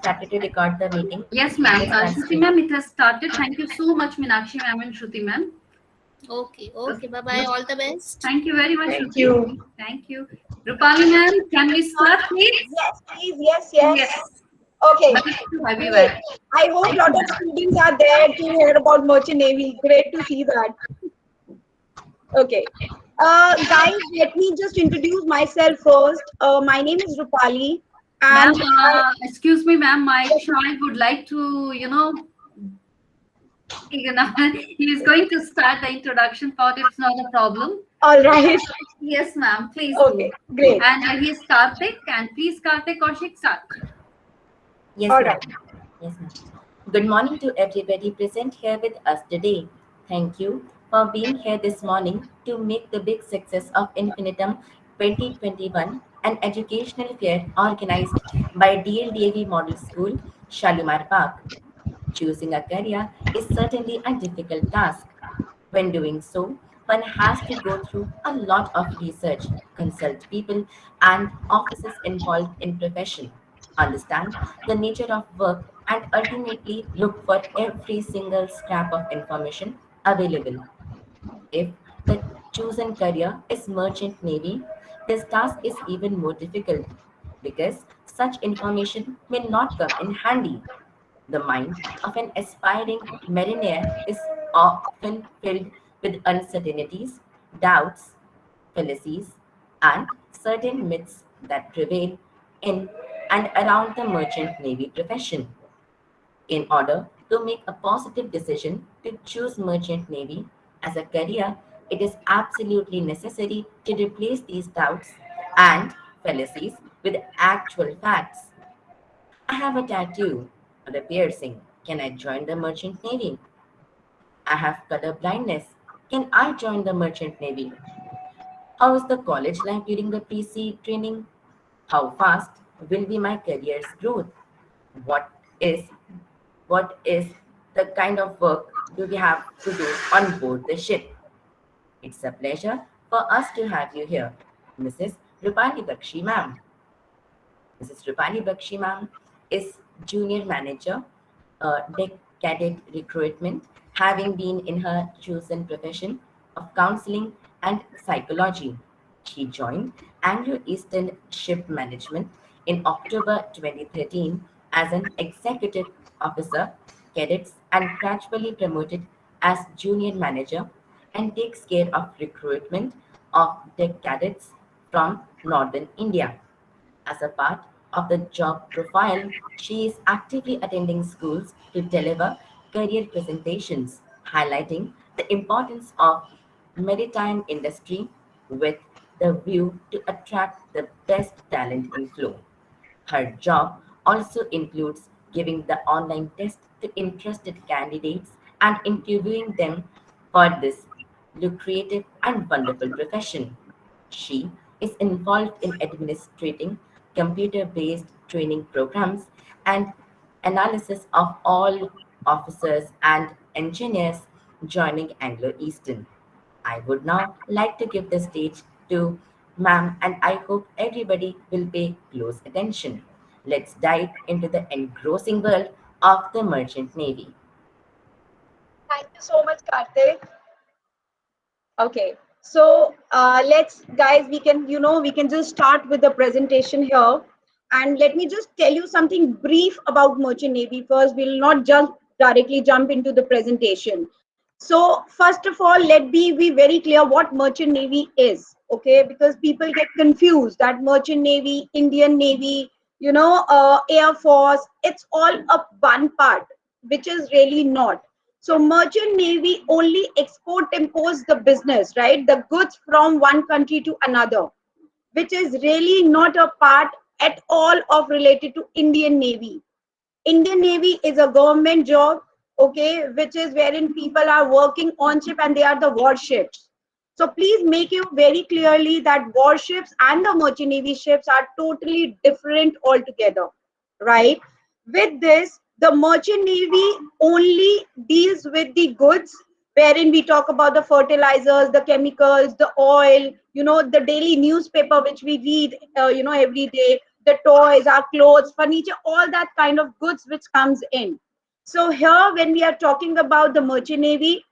started to record the meeting. Yes, ma'am. Let's start Shruti screen. ma'am, it has started. Thank you so much, Meenakshi ma'am and Shruti ma'am. Okay, okay. Okay. Bye bye. All the best. Thank you very much, Thank Shruti. you. Thank you. Rupali ma'am, can we start, please? Yes, please. Yes, yes. Yes. Okay. Nice to have you Great. back. I hope a Thank lot you, of ma'am. students are there to hear about Merchant Navy. Great to see that. Okay. Guys, let me just introduce myself first. My name is Rupali, Ma'am, and excuse me, ma'am. My child would like to, he is going to start the introduction part. It's not a problem. all right. Yes, ma'am. Please do. Okay, great. And he is Karthik. And please, Karthik Kaushik, start. Yes, All ma'am. right. Yes, ma'am. Good morning to everybody present here with us today. Thank you for being here this morning to make the big success of Infinitum 2021 an educational fair organized by DLDAV Model School, Shalimar Park. Choosing a career is certainly a difficult task. When doing so, one has to go through a lot of research, consult people and offices involved in profession, understand the nature of work, and ultimately look for every single scrap of information available. If the chosen career is merchant navy, this task is even more difficult because such information may not come in handy. The mind of an aspiring mariner is often filled with uncertainties, doubts, fallacies, and certain myths that prevail in and around the merchant navy profession. In order to make a positive decision to choose merchant navy as a career, it is absolutely necessary to replace these doubts and fallacies with actual facts. I have a tattoo or a piercing. Can I join the merchant navy? I have color blindness. Can I join the merchant navy? How is the college life during the PC training? How fast will be my career's growth? What is what is the kind of work do we have to do on board the ship? It's a pleasure for us to have you here, Mrs. Rupali Bakshi ma'am. Mrs. Rupali Bakshi ma'am is junior manager, deck cadet recruitment, having been in her chosen profession of counseling and psychology. She joined Anglo Eastern Ship Management in October 2013 as an executive officer, cadets, and gradually promoted as junior manager and takes care of recruitment of deck cadets from northern India. As a part of the job profile, she is actively attending schools to deliver career presentations, highlighting the importance of maritime industry with the view to attract the best talent in flow. Her job also includes giving the online test to interested candidates and interviewing them for this lucrative and wonderful profession. She is involved in administrating computer based training programs and analysis of all officers and engineers joining Anglo Eastern. I would now like to give the stage to ma'am, and I hope everybody will pay close attention. Let's dive into the engrossing world of the merchant navy. Thank you so much, Karthik. Okay. So let's, guys, we can just start with the presentation here. And let me just tell you something brief about Merchant Navy first. We'll not just directly jump into the presentation. So first of all, let me be very clear what Merchant Navy is, okay? Because people get confused that Merchant Navy, Indian Navy, Air Force, it's all a one part, which is really not. So Merchant Navy only export impose the business, right? The goods from one country to another, which is really not a part at all of related to Indian Navy. Indian Navy is a government job, okay, which is wherein people are working on ship and they are the warships. So please make you very clearly that warships and the merchant navy ships are totally different altogether, right? With this, the merchant navy only deals with the goods, wherein we talk about the fertilizers, the chemicals, the oil, the daily newspaper which we read, every day, the toys, our clothes, furniture, all that kind of goods which comes in. So here, when we are talking about the merchant navy,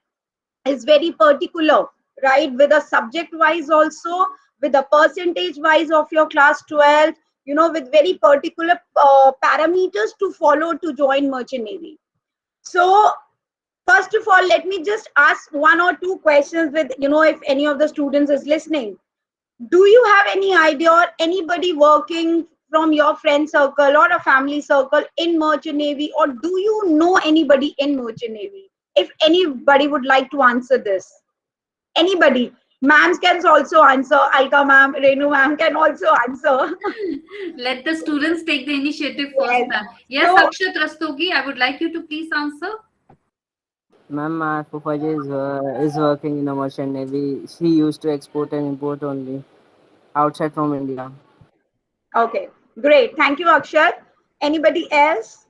is very particular, right? With a subject wise also, with a percentage wise of your class 12, with very particular parameters to follow to join merchant navy. So first of all, let me just ask one or two questions with, if any of the students is listening. Do you have any idea or anybody working from your friend circle or a family circle in merchant navy, or do you know anybody in merchant navy? If anybody would like to answer this, anybody. Ma'ams can also answer. Alka ma'am, Renu ma'am can also answer. Let the students take the initiative first, Yes. ma'am. Yes, So- Akshat Rastogi, I would like you to please answer. Ma'am, my Fufaji is working in a merchant navy. She used to export and import only outside from India. Okay, great. Thank you, Akshat. Anybody else?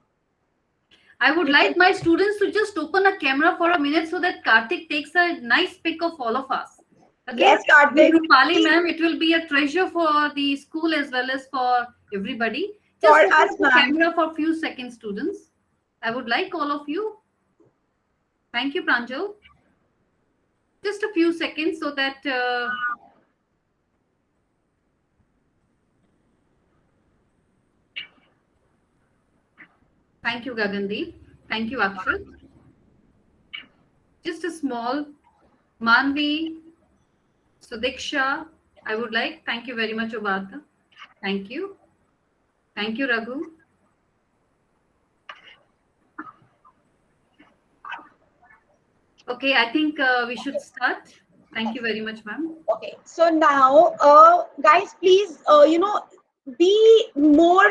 I would You like can- my students to just open a camera for a minute so that Karthik takes a nice pic of all of us. Okay? Yes, Karthik. With Rupali Please. ma'am, it will be a treasure for the school as well as for everybody. For Just open us, the ma'am. camera for a few seconds, students. I would like all of you. Thank you, Pranjal. Just a few seconds so that thank you, Gagandeep. Thank you, Akshat. Just a small Manvi, Sudiksha, I would like. Thank you very much, Obata. Thank you. Thank you, Raghu. Okay, I think we should start. Thank you very much, ma'am. Okay, so now, guys, please, be more,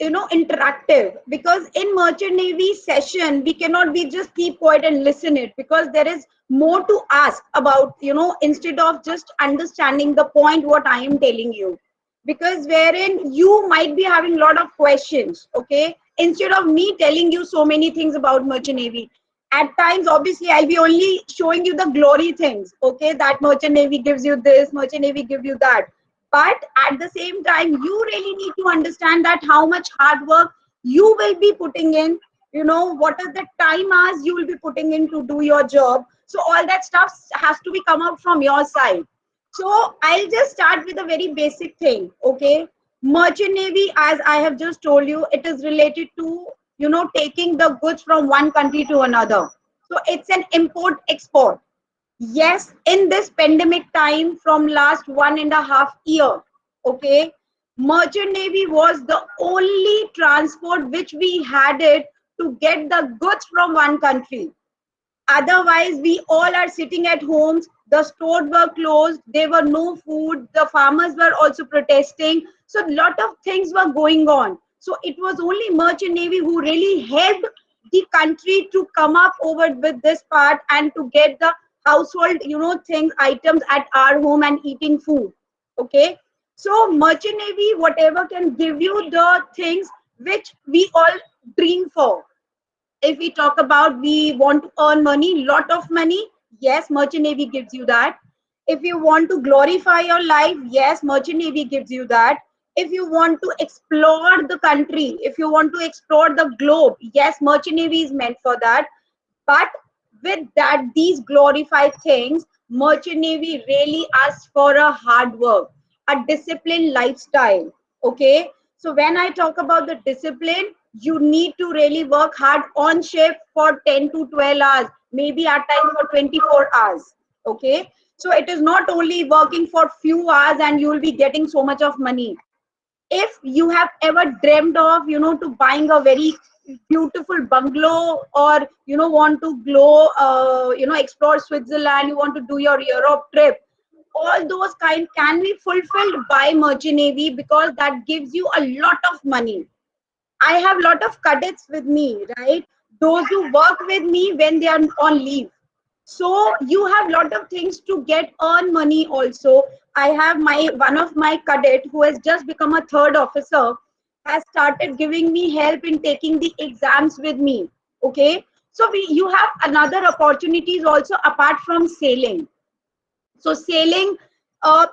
interactive, because in merchant navy session, we cannot be just keep quiet and listen it, because there is more to ask about, instead of just understanding the point what I am telling you, because wherein you might be having a lot of questions, okay, instead of me telling you so many things about merchant navy. At times, obviously, I'll be only showing you the glory things, okay, that merchant navy gives you this, merchant navy give you that. But at the same time, you really need to understand that how much hard work you will be putting in, what are the time hours you will be putting in to do your job. So all that stuff has to be come out from your side. So I'll just start with a very basic thing, okay? Merchant navy, as I have just told you, it is related to, taking the goods from one country to another. So it's an import export. Yes, in this pandemic time from last 1.5 years, okay, merchant navy was the only transport which we had it to get the goods from one country. Otherwise, we all are sitting at homes. The stores were closed. There were no food. The farmers were also protesting. So a lot of things were going on. So it was only merchant navy who really helped the country to come up over with this part and to get the household, things, items at our home and eating food. Okay. So merchant navy, whatever can give you the things which we all dream for. If we talk about we want to earn money, lot of money, yes, merchant navy gives you that. If you want to glorify your life, yes, merchant navy gives you that. If you want to explore the country, if you want to explore the globe, yes, merchant navy is meant for that. But with that, these glorified things, merchant navy really asks for a hard work, a disciplined lifestyle. Okay. So when I talk about the discipline, you need to really work hard on shift for 10 to 12 hours, maybe at times for 24 hours. Okay. So it is not only working for few hours and you will be getting so much of money. If you have ever dreamed of, to buying a very beautiful bungalow, or want to explore Switzerland, you want to do your Europe trip, all those kind can be fulfilled by merchant navy, because that gives you a lot of money. I have lot of cadets with me, right? Those who work with me when they are on leave. So you have lot of things to get earn money also. I have one of my cadet who has just become a third officer, has started giving me help in taking the exams with me. Okay. So you have another opportunities also apart from sailing. So sailing,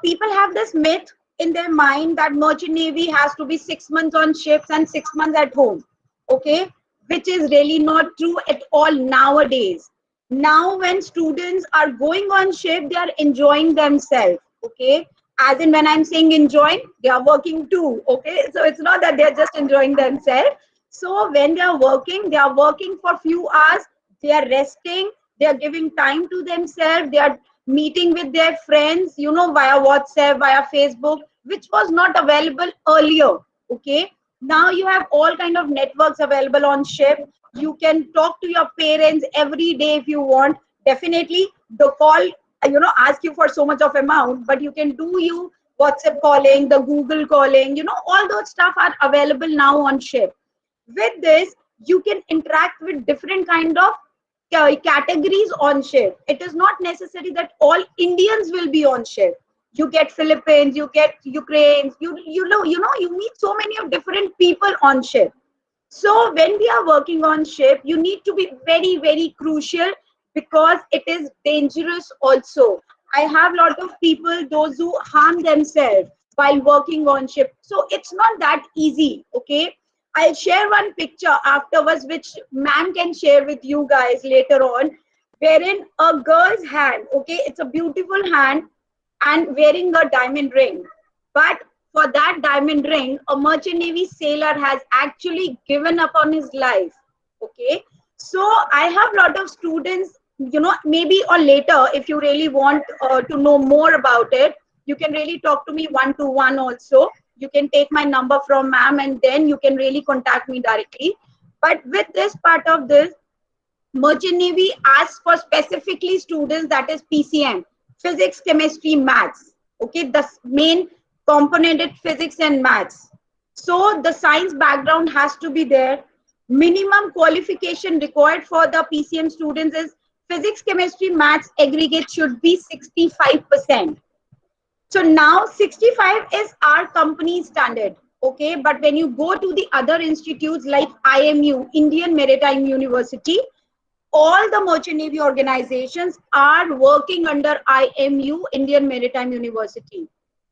people have this myth in their mind that merchant navy has to be 6 months on ships and 6 months at home. Okay, which is really not true at all nowadays. Now when students are going on ship, they are enjoying themselves. Okay, as in when I'm saying enjoying, they are working too. Okay, so it's not that they're just enjoying themselves. So when they are working for few hours, they are resting, they are giving time to themselves, they are meeting with their friends, you know, via WhatsApp, via Facebook, which was not available earlier. Okay, now you have all kind of networks available on ship. You can talk to your parents every day if you want. Definitely the call, ask you for so much of amount, but you can do you WhatsApp calling, the Google calling, all those stuff are available now on ship. With this, you can interact with different kind of categories on ship. It is not necessary that all Indians will be on ship. You get Philippines, you get Ukraine, you meet so many of different people on ship. So when we are working on ship, you need to be very, very crucial, because it is dangerous also. I have a lot of people, those who harm themselves while working on ship. So it's not that easy, okay? I'll share one picture afterwards, which ma'am can share with you guys later on, wherein a girl's hand, okay, it's a beautiful hand and wearing a diamond ring. But for that diamond ring, a merchant navy sailor has actually given up on his life. Okay, so I have a lot of students, maybe or later, if you really want to know more about it, you can really talk to me one to one also. You can take my number from ma'am and then you can really contact me directly. But with this part of this, merchant navy asks for specifically students, that is PCM, physics, chemistry, maths. Okay, the main component is physics and maths. So the science background has to be there. Minimum qualification required for the PCM students is physics, chemistry, maths aggregate should be 65%. So now 65 is our company standard. Okay, but when you go to the other institutes like IMU, Indian Maritime University, all the merchant navy organizations are working under IMU, Indian Maritime University.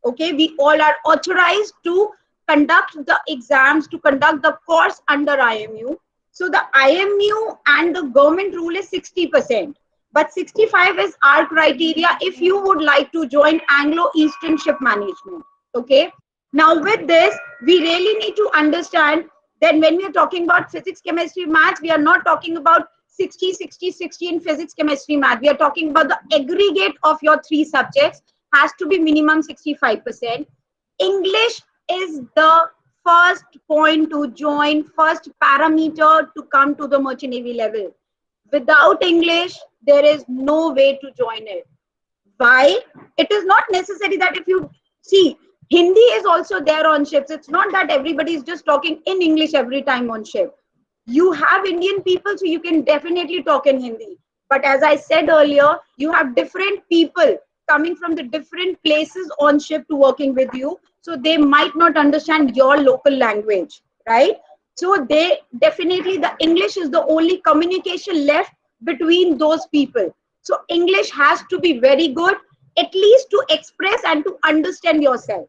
Okay, we all are authorized to conduct the exams, to conduct the course under IMU. So the IMU and the government rule is 60%, but 65 is our criteria if you would like to join Anglo-Eastern Ship Management. Okay, now with this, we really need to understand that when we are talking about physics, chemistry, maths, we are not talking about 60, 60, 60 in physics, chemistry, math. We are talking about the aggregate of your three subjects has to be minimum 65%. English is the first point to join, first parameter to come to the merchant navy level. Without English, there is no way to join it. Why? It is not necessary that if you see, Hindi is also there on ships. It's not that everybody is just talking in English every time on ship. You have Indian people, so you can definitely talk in Hindi. But as I said earlier, you have different people coming from the different places on ship to working with you. So they might not understand your local language, right? So they definitely, the English is the only communication left between those people. So English has to be very good, at least to express and to understand yourself.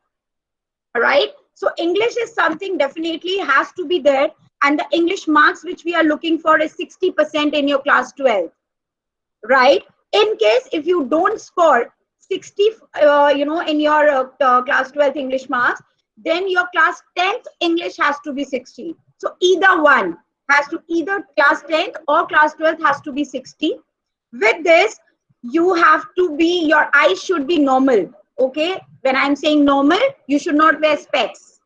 All right. So English is something definitely has to be there. And the English marks which we are looking for is 60% in your class 12. Right. In case if you don't score 60, in your class 12 English marks, then your class 10th English has to be 60. So either one has to, either class 10th or class 12th has to be 60. With this, you have to be, your eyes should be normal. Okay. When I'm saying normal, you should not wear specs.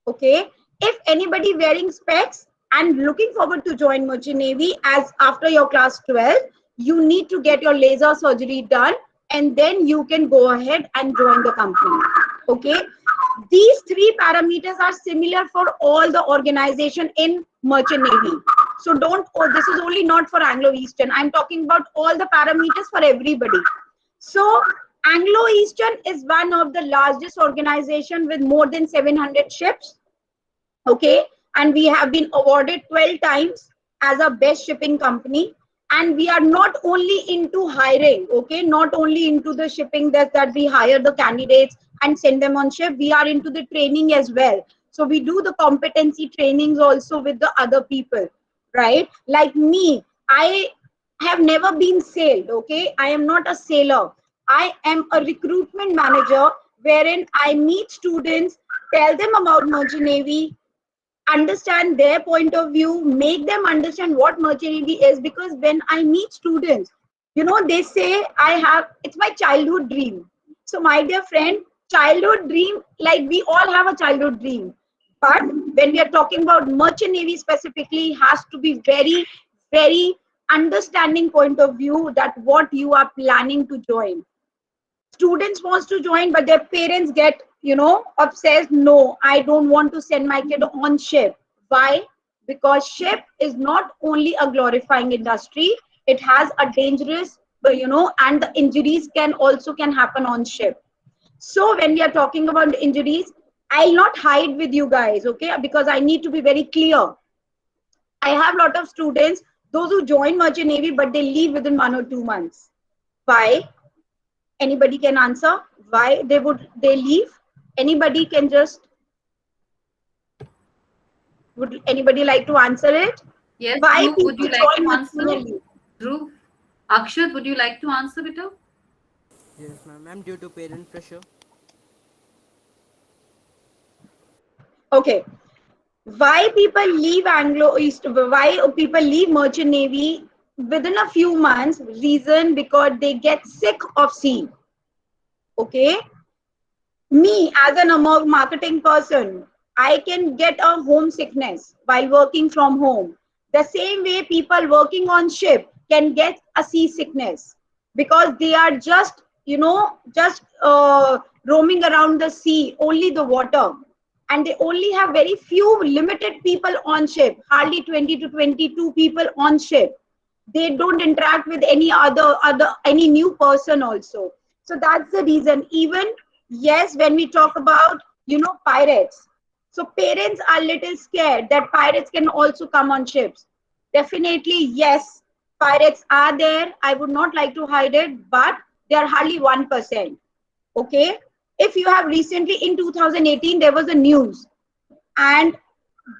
Okay. If anybody wearing specs and looking forward to join merchant navy as after your class 12, you need to get your laser surgery done and then you can go ahead and join the company. Okay. These three parameters are similar for all the organization in merchant navy. So don't, this is only not for Anglo-Eastern. I'm talking about all the parameters for everybody. So Anglo-Eastern is one of the largest organization with more than 700 ships. Okay, and we have been awarded 12 times as a best shipping company. And we are not only into hiring, okay, not only into the shipping, that we hire the candidates and send them on ship. We are into the training as well. So we do the competency trainings also with the other people, right? Like me, I have never been sailed, okay? I am not a sailor. I am a recruitment manager, wherein I meet students, tell them about Merchant Navy, understand their point of view, make them understand what Merchant Navy is. Because when I meet students, you know, they say, it's my childhood dream. So, my dear friend, childhood dream, like we all have a childhood dream. But when we are talking about Merchant Navy specifically, has to be very, very understanding point of view that what you are planning to join. Students wants to join, but their parents get, you know, obsessed. No, I don't want to send my kid on ship. Why? Because ship is not only a glorifying industry, it has a dangerous, you know, and the injuries can happen on ship. So when we are talking about the injuries, I'll not hide with you guys, okay, because I need to be very clear. I have a lot of students, those who join Merchant Navy, but they leave within 1 or 2 months. Why? Anybody can answer why they leave? Anybody can just, would anybody like to answer it? Yes, Why Dhruv, would people you like join to Merchant answer? Navy? Dhruv, Akshat, would you like to answer, beta? Yes, ma'am. Due to parent pressure. Okay, why people leave Anglo East? Why people leave Merchant Navy within a few months? Reason: because they get sick of sea. Okay, me as an among marketing person, I can get a homesickness while working from home. The same way people working on ship can get a seasickness, because they are just, you know, just roaming around the sea, only the water, and they only have very few limited people on ship, hardly 20 to 22 people on ship. They don't interact with any new person also. So that's the reason. Even, yes, when we talk about, you know, pirates, so parents are little scared that pirates can also come on ships. Definitely, yes, pirates are there, I would not like to hide it, but they are hardly 1%. Okay, if you have recently in 2018 there was a news, and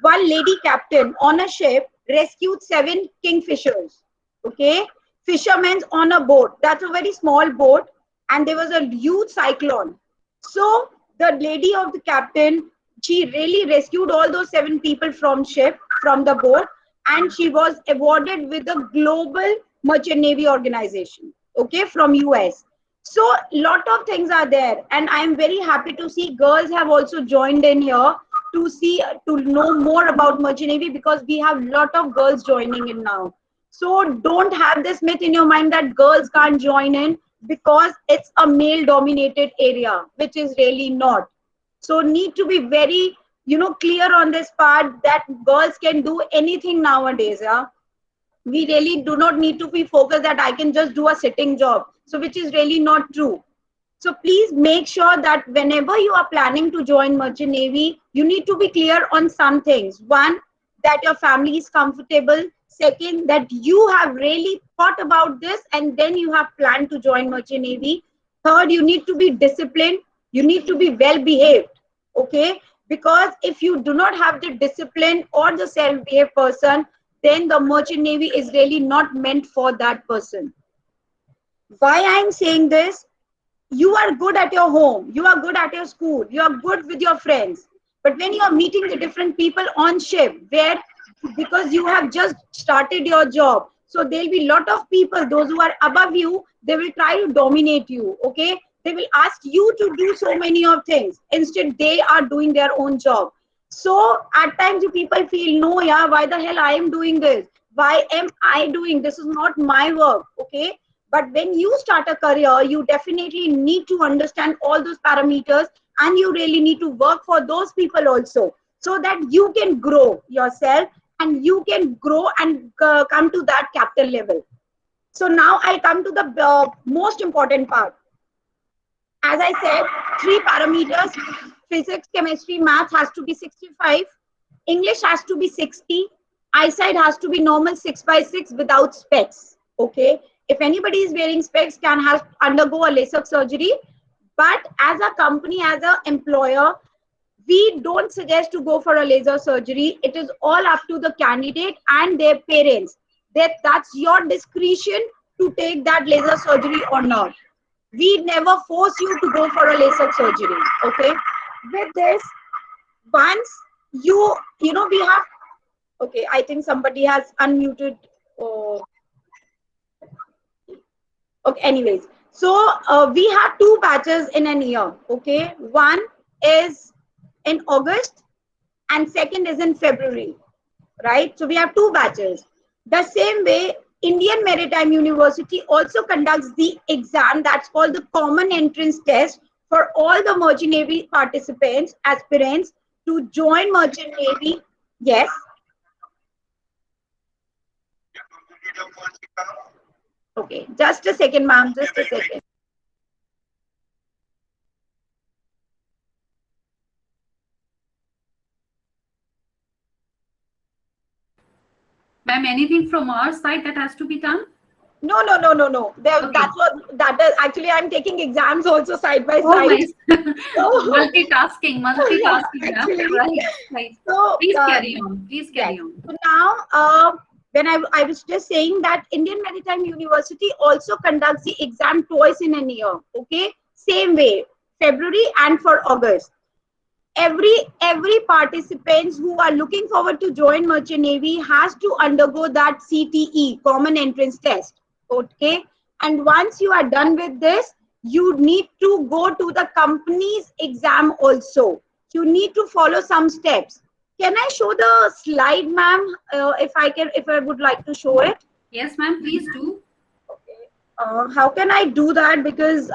one lady captain on a ship rescued 7 kingfishers. Okay, fishermen on a boat. That's a very small boat, and there was a huge cyclone. So the lady of the captain, she really rescued all those 7 people from the boat, and she was awarded with a global merchant navy organization. Okay, from US. So lot of things are there, and I'm very happy to see girls have also joined in here to know more about Merchant Navy, because we have a lot of girls joining in now. So don't have this myth in your mind that girls can't join in, because it's a male dominated area, which is really not. So need to be very, you know, clear on this part that girls can do anything nowadays. Yeah, we really do not need to be focused that I can just do a sitting job. So which is really not true. So please make sure that whenever you are planning to join Merchant Navy, you need to be clear on some things. One, that your family is comfortable. Second, that you have really thought about this and then you have planned to join Merchant Navy. Third, you need to be disciplined. You need to be well behaved. Okay? Because if you do not have the discipline or the self-behaved person, then the Merchant Navy is really not meant for that person. Why I'm saying this? You are good at your home, you are good at your school, you are good with your friends, but when you are meeting the different people on ship, where, because you have just started your job, so there'll be a lot of people, those who are above you, they will try to dominate you. Okay, they will ask you to do so many of things, instead they are doing their own job. So at times you people feel, no, yeah, why the hell I am doing this, why am I doing this, is not my work. Okay, but when you start a career, you definitely need to understand all those parameters, and you really need to work for those people also, so that you can grow yourself and you can grow and come to that capital level. So now I come to the most important part. As I said, 3 parameters: physics, chemistry, math has to be 65, English has to be 60, eyesight has to be normal 6 by 6 without specs. Okay, if anybody is wearing specs, can has undergo a LASIK surgery. But as a company, as an employer, we don't suggest to go for a laser surgery. It is all up to the candidate and their parents. That's your discretion to take that laser surgery or not. We never force you to go for a LASIK surgery. Okay. With this, once we have. Okay, I think somebody has unmuted. Oh, okay, anyways. So we have two batches in an year. Okay, one is in August and second is in February, right? So we have two batches. The same way, Indian Maritime University also conducts the exam that's called the Common Entrance Test for all the Merchant Navy participants, aspirants to join Merchant Navy. Yes. Okay, just a second, ma'am, just a second. Ma'am, anything from our side that has to be done? No. Okay. That's what that is. Actually, I'm taking exams also side by Oh, side. nice. So, Multitasking, yeah, ma'am. actually. Right. So, Please carry on. Please carry yes. on. So now, when I was just saying that Indian Maritime University also conducts the exam twice in a year. Okay, same way, February and for August. Every participants who are looking forward to join Merchant Navy has to undergo that CTE, Common Entrance Test. Okay, and once you are done with this, you need to go to the company's exam also. You need to follow some steps. Can I show the slide, ma'am? If I would like to show it. Yes, ma'am, please do. Okay. How can I do that? Because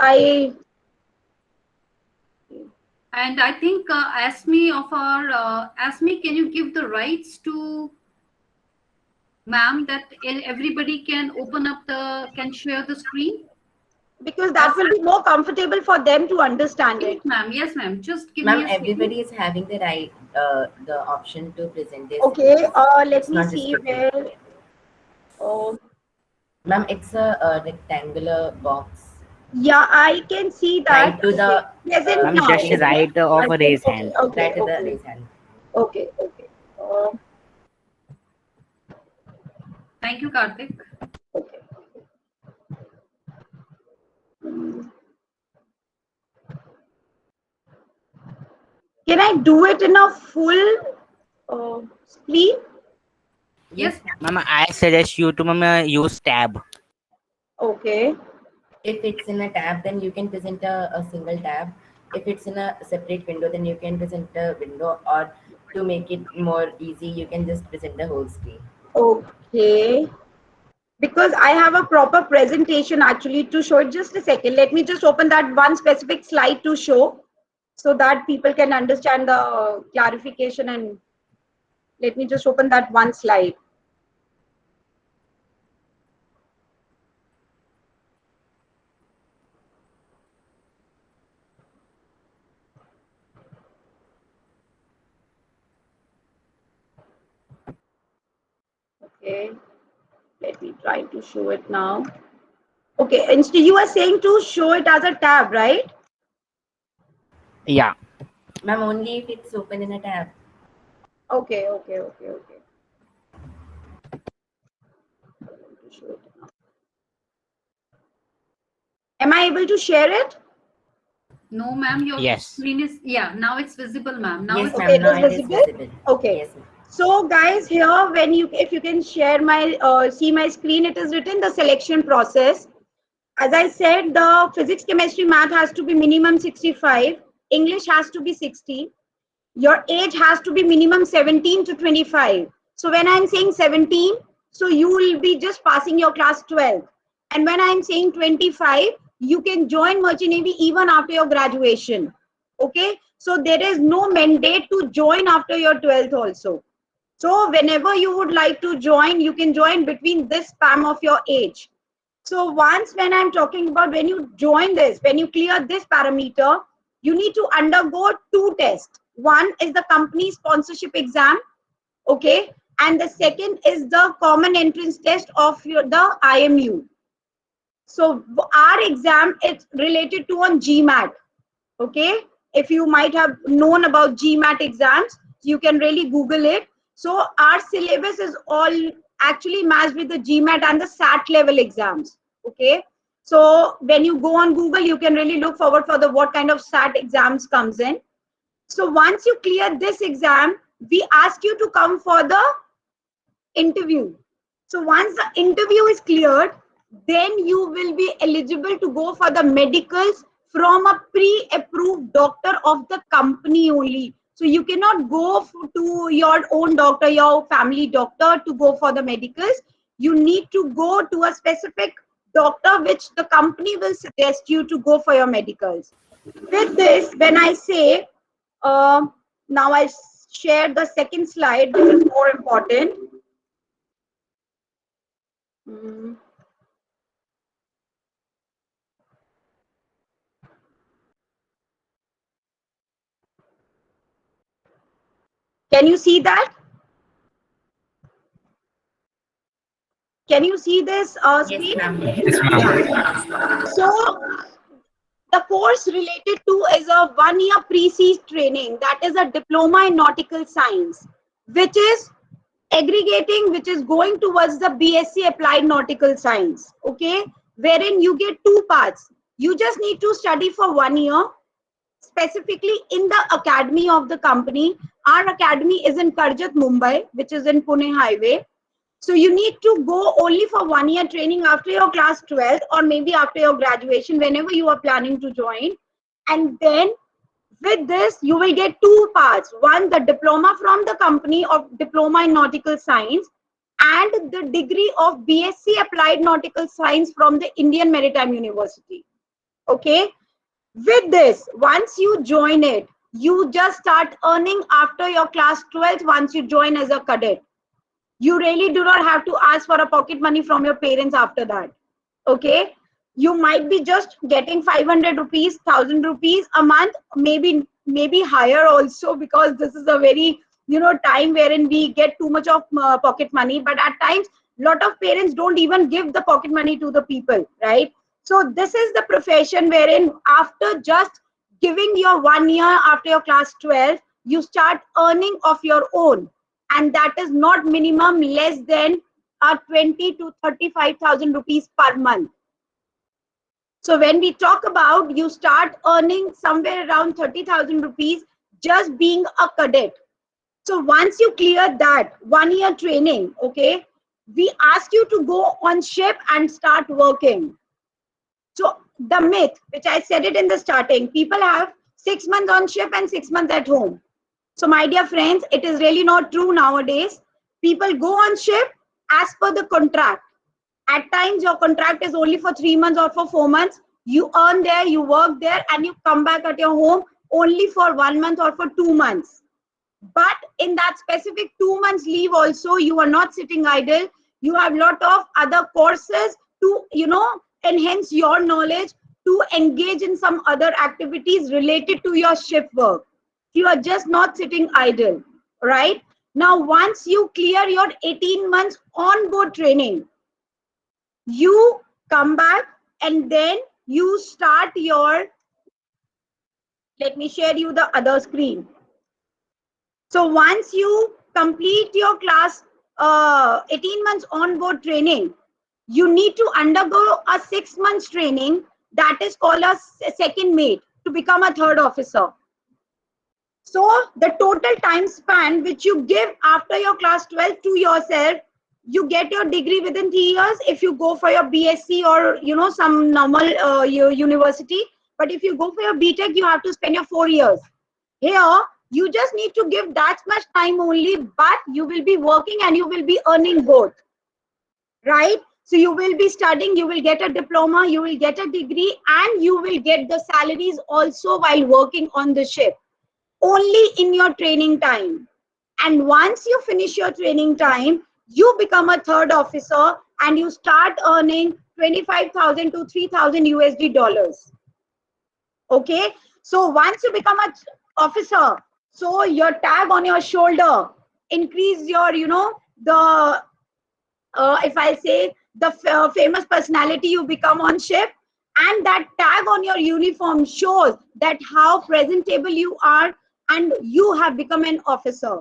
And I think ASME, can you give the rights to ma'am that everybody can can share the screen? because that will be more comfortable for them to understand it. Yes, ma'am. Just give me Ma'am, a second. everybody is having the right, the option to present their Okay, screens. let It's me not see restricted. where. Oh, Ma'am, it's a rectangular box. yeah, I can see that. Right to the Present Ma'am, now. just right of a raise hand. right to the raise hand. Okay. Thank you, Karthik. Okay. Can I do it in a full screen? Yes, Ma'am, I suggest you to use tab. Okay. If it's in a tab, then you can present a single tab. If it's in a separate window, then you can present a window, or to make it more easy, you can just present the whole screen. Okay. Because I have a proper presentation actually to show it. Just a second. Let me just open that one specific slide to show so that people can understand the clarification, and let me just open that one slide. Okay, let me try to show it now. Okay, instead you are saying to show it as a tab, right? Yeah. Ma'am, only if it's open in a tab. Okay. Am I able to share it? no, ma'am. Your Yes. screen is now it's visible, ma'am. Now Yes, it's ma'am. Okay, Now it it is is visible? visible. Okay. Yes, ma'am. So guys, here if you can share my see my screen, it is written the selection process. As I said, the physics, chemistry, math has to be minimum 65. English has to be 60. Your age has to be minimum 17 to 25. So when I'm saying 17, so you will be just passing your class 12. And when I'm saying 25, you can join Merchant Navy even after your graduation. Okay. So there is no mandate to join after your 12th also. So whenever you would like to join, you can join between this span of your age. So once when I'm talking about when you join this, when you clear this parameter, you need to undergo two tests. One is the company sponsorship exam, okay, and the second is the common entrance test of the IMU. So our exam is related to on GMAT. Okay, if you might have known about GMAT exams, you can really Google it. So our syllabus is all actually matched with the GMAT and the SAT level exams. Okay, so when you go on Google, you can really look forward for the what kind of SAT exams comes in. So once you clear this exam, we ask you to come for the interview. So once the interview is cleared, then you will be eligible to go for the medicals from a pre-approved doctor of the company only. So you cannot go to your own doctor, your family doctor to go for the medicals. You need to go to a specific doctor which the company will suggest you to go for your medicals. With this, when I say, now I share the second slide, which is more important. Can you see that? Can you see this Yes, screen? ma'am. Yes, ma'am. So the course related to is a 1-year pre-sea training, that is a diploma in nautical science, which is aggregating, which is going towards the BSc applied nautical science. Okay, wherein you get two parts. You just need to study for 1 year, specifically in the academy of the company. Our academy is in Karjat, Mumbai, which is in Pune Highway. So you need to go only for 1 year training after your class 12 or maybe after your graduation, whenever you are planning to join. And then with this, you will get two parts. One, the diploma from the company of diploma in nautical science, and the degree of BSc applied nautical science from the Indian Maritime University. Okay. With this, once you join it, you just start earning after your class 12th once you join as a cadet. You really do not have to ask for a pocket money from your parents after that. Okay, you might be just getting 500 rupees, 1000 rupees a month, maybe higher also, because this is a very time wherein we get too much of pocket money. But at times lot of parents don't even give the pocket money to the people, right? So this is the profession wherein after just giving your 1 year after your class 12, you start earning of your own, and that is not minimum less than 20 to 35,000 rupees per month. So when we talk about, you start earning somewhere around 30,000 rupees just being a cadet. So once you clear that 1 year training, okay, we ask you to go on ship and start working. So the myth, which I said it in the starting, people have 6 months on ship and 6 months at home. So my dear friends, it is really not true nowadays. People go on ship as per the contract. At times your contract is only for 3 months or for 4 months. You earn there, you work there, and you come back at your home only for 1 month or for 2 months. But in that specific 2 months leave also, you are not sitting idle. You have lot of other courses to enhance your knowledge, to engage in some other activities related to your ship work. You are just not sitting idle, right? Now once you clear your 18 months on board training, you come back and then you start your, let me share you the other screen. So once you complete your class 18 months on board training, you need to undergo a 6 months training, that is called a second mate, to become a third officer. So the total time span which you give after your class 12 to yourself, you get your degree within 3 years if you go for your BSc or some normal university. But if you go for your BTech, you have to spend your 4 years. Here, you just need to give that much time only, but you will be working and you will be earning both, right? So you will be studying, you will get a diploma, you will get a degree, and you will get the salaries also while working on the ship, only in your training time. And once you finish your training time, you become a third officer and you start earning 25,000 to 3,000 USD dollars. Okay, so once you become a officer, so your tag on your shoulder increase your the if I say the famous personality you become on ship, and that tag on your uniform shows that how presentable you are and you have become an officer.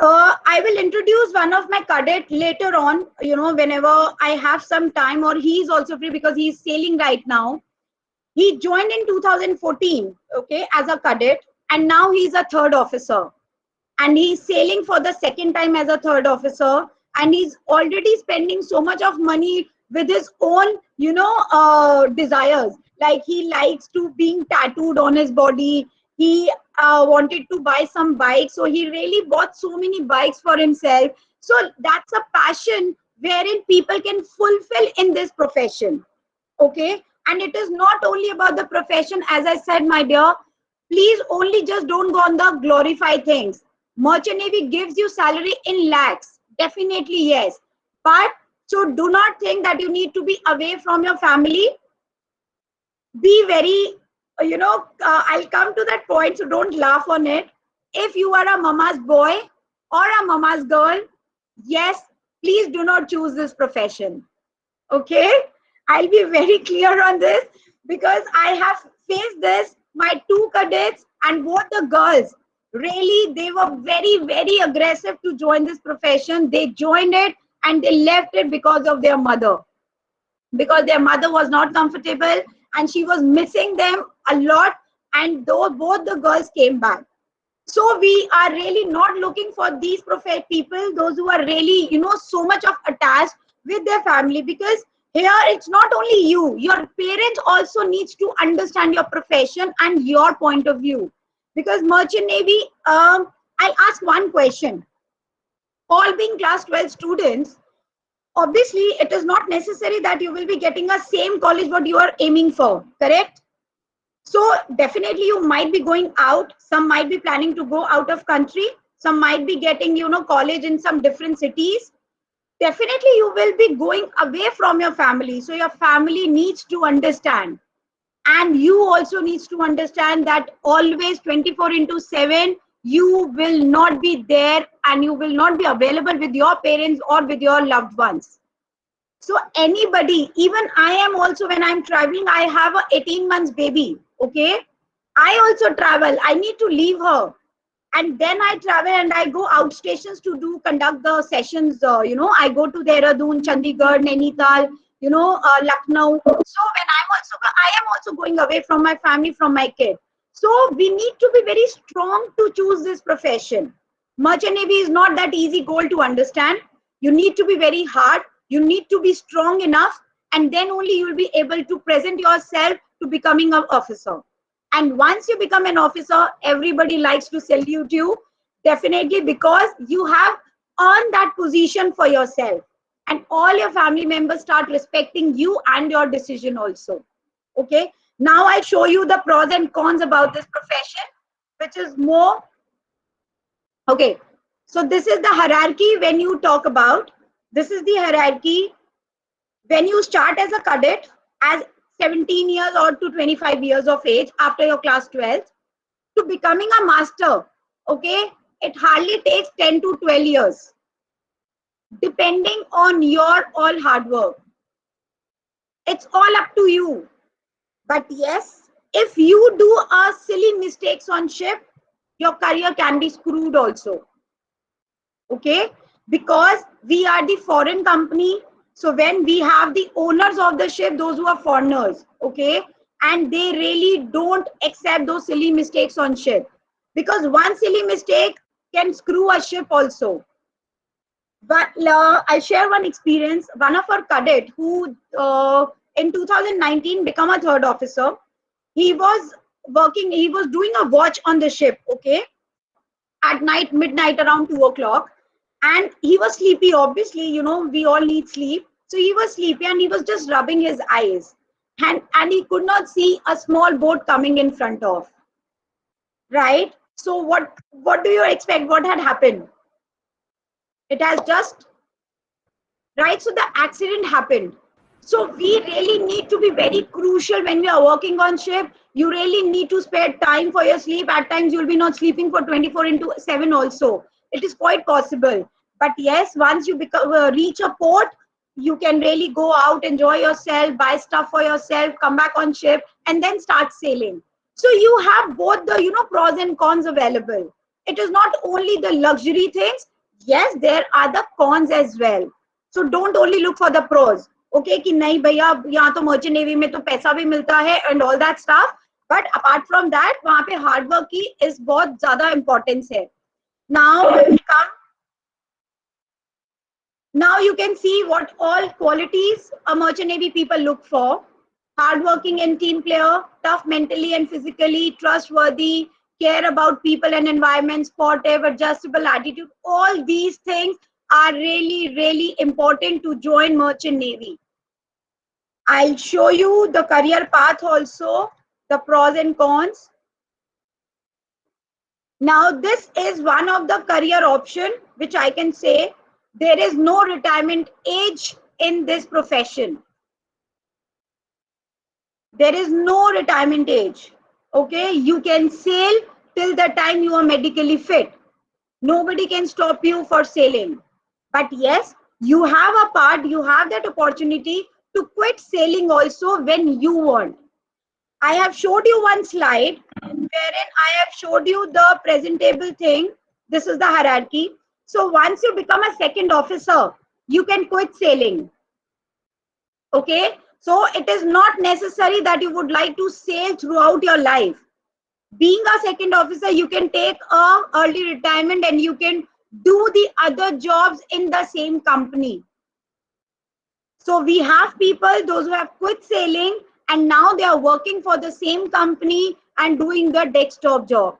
I will introduce one of my cadet later on, whenever I have some time, or he's also free because he's sailing right now. He joined in 2014, okay, as a cadet, and now he's a third officer. And he's sailing for the second time as a third officer, and he's already spending so much of money with his own, desires. Like he likes to being tattooed on his body. He wanted to buy some bikes, so he really bought so many bikes for himself. So that's a passion wherein people can fulfill in this profession. Okay, and it is not only about the profession, as I said, my dear. Please only just don't go on the glorify things. Merchant Navy gives you salary in lakhs, definitely yes, but so do not think that you need to be away from your family. Be very, I'll come to that point, so don't laugh on it. If you are a mama's boy or a mama's girl, yes, please do not choose this profession. Okay, I'll be very clear on this because I have faced this. My two cadets and both the girls, really, they were very, very aggressive to join this profession. They joined it and they left it because of their mother, because their mother was not comfortable and she was missing them a lot. And though both the girls came back, so we are really not looking for these prophet people, those who are really, so much of attached with their family, because here it's not only you, your parents also needs to understand your profession and your point of view. Because Merchant Navy, I'll ask one question. All being class 12 students, obviously it is not necessary that you will be getting a same college what you are aiming for, correct? So definitely you might be going out. Some might be planning to go out of country. Some might be getting, college in some different cities. Definitely you will be going away from your family. So your family needs to understand. And you also needs to understand that always 24/7, you will not be there and you will not be available with your parents or with your loved ones. So anybody, even I am also, when I'm traveling, I have a 18 months baby. Okay, I also travel. I need to leave her, and then I travel and I go out stations to conduct the sessions. I go to Dehradun, Chandigarh, Nainital, Lucknow. So when I am also going away from my family, from my kid. So we need to be very strong to choose this profession. Merchant Navy is not that easy goal to understand. You need to be very hard. You need to be strong enough, and then only you will be able to present yourself to becoming an officer. And once you become an officer, everybody likes to salute you, definitely, because you have earned that position for yourself. And all your family members start respecting you and your decision also. Okay. Now I'll show you the pros and cons about this profession, which is more. Okay. So this is the hierarchy when you talk about. This is the hierarchy when you start as a cadet, as 17 years or to 25 years of age after your class 12, to becoming a master. Okay, it hardly takes 10 to 12 years, depending on your all hard work. It's all up to you. But yes, if you do a silly mistakes on ship, your career can be screwed also. Okay, because we are the foreign company. So when we have the owners of the ship, those who are foreigners, okay, and they really don't accept those silly mistakes on ship, because one silly mistake can screw a ship also. But I'll share one experience. One of our cadet who in 2019 become a third officer, he was working, he was doing a watch on the ship, okay, at night, midnight, around 2 o'clock. And he was sleepy, obviously, we all need sleep. So he was sleepy and he was just rubbing his eyes. And he could not see a small boat coming in front of. Right? So what do you expect? What had happened? It has just, right? So the accident happened. So we really need to be very crucial when we are working on ship. You really need to spare time for your sleep. At times you'll be not sleeping for 24/7 also. It is quite possible. But yes, once you reach a port, you can really go out, enjoy yourself, buy stuff for yourself, come back on ship, and then start sailing. So you have both the pros and cons available. It is not only the luxury things. Yes, there are the cons as well. So don't only look for the pros. Okay, कि नहीं भैया यहाँ तो merchant navy में तो पैसा भी मिलता है and all that stuff. But apart from that, वहाँ पे हार्ड वर्क की is बहुत ज़्यादा importance है. Now you can see what all qualities a merchant navy people look for. Hardworking and team player, tough mentally and physically, trustworthy, care about people and environment, sportive, adjustable attitude. All these things are really, really important to join merchant navy. I'll show you the career path also, the pros and cons. Now this is one of the career option which I can say there is no retirement age in this profession. There is no retirement age. Okay, you can sail till the time you are medically fit. Nobody can stop you for sailing. But yes, you have a part, you have that opportunity to quit sailing also when you want. I have showed you one slide wherein I have showed you the presentable thing. This is the hierarchy. So once you become a second officer, you can quit sailing. Okay, so it is not necessary that you would like to sail throughout your life. Being a second officer, you can take a early retirement and you can do the other jobs in the same company. So we have people, those who have quit sailing and now they are working for the same company and doing the desktop job.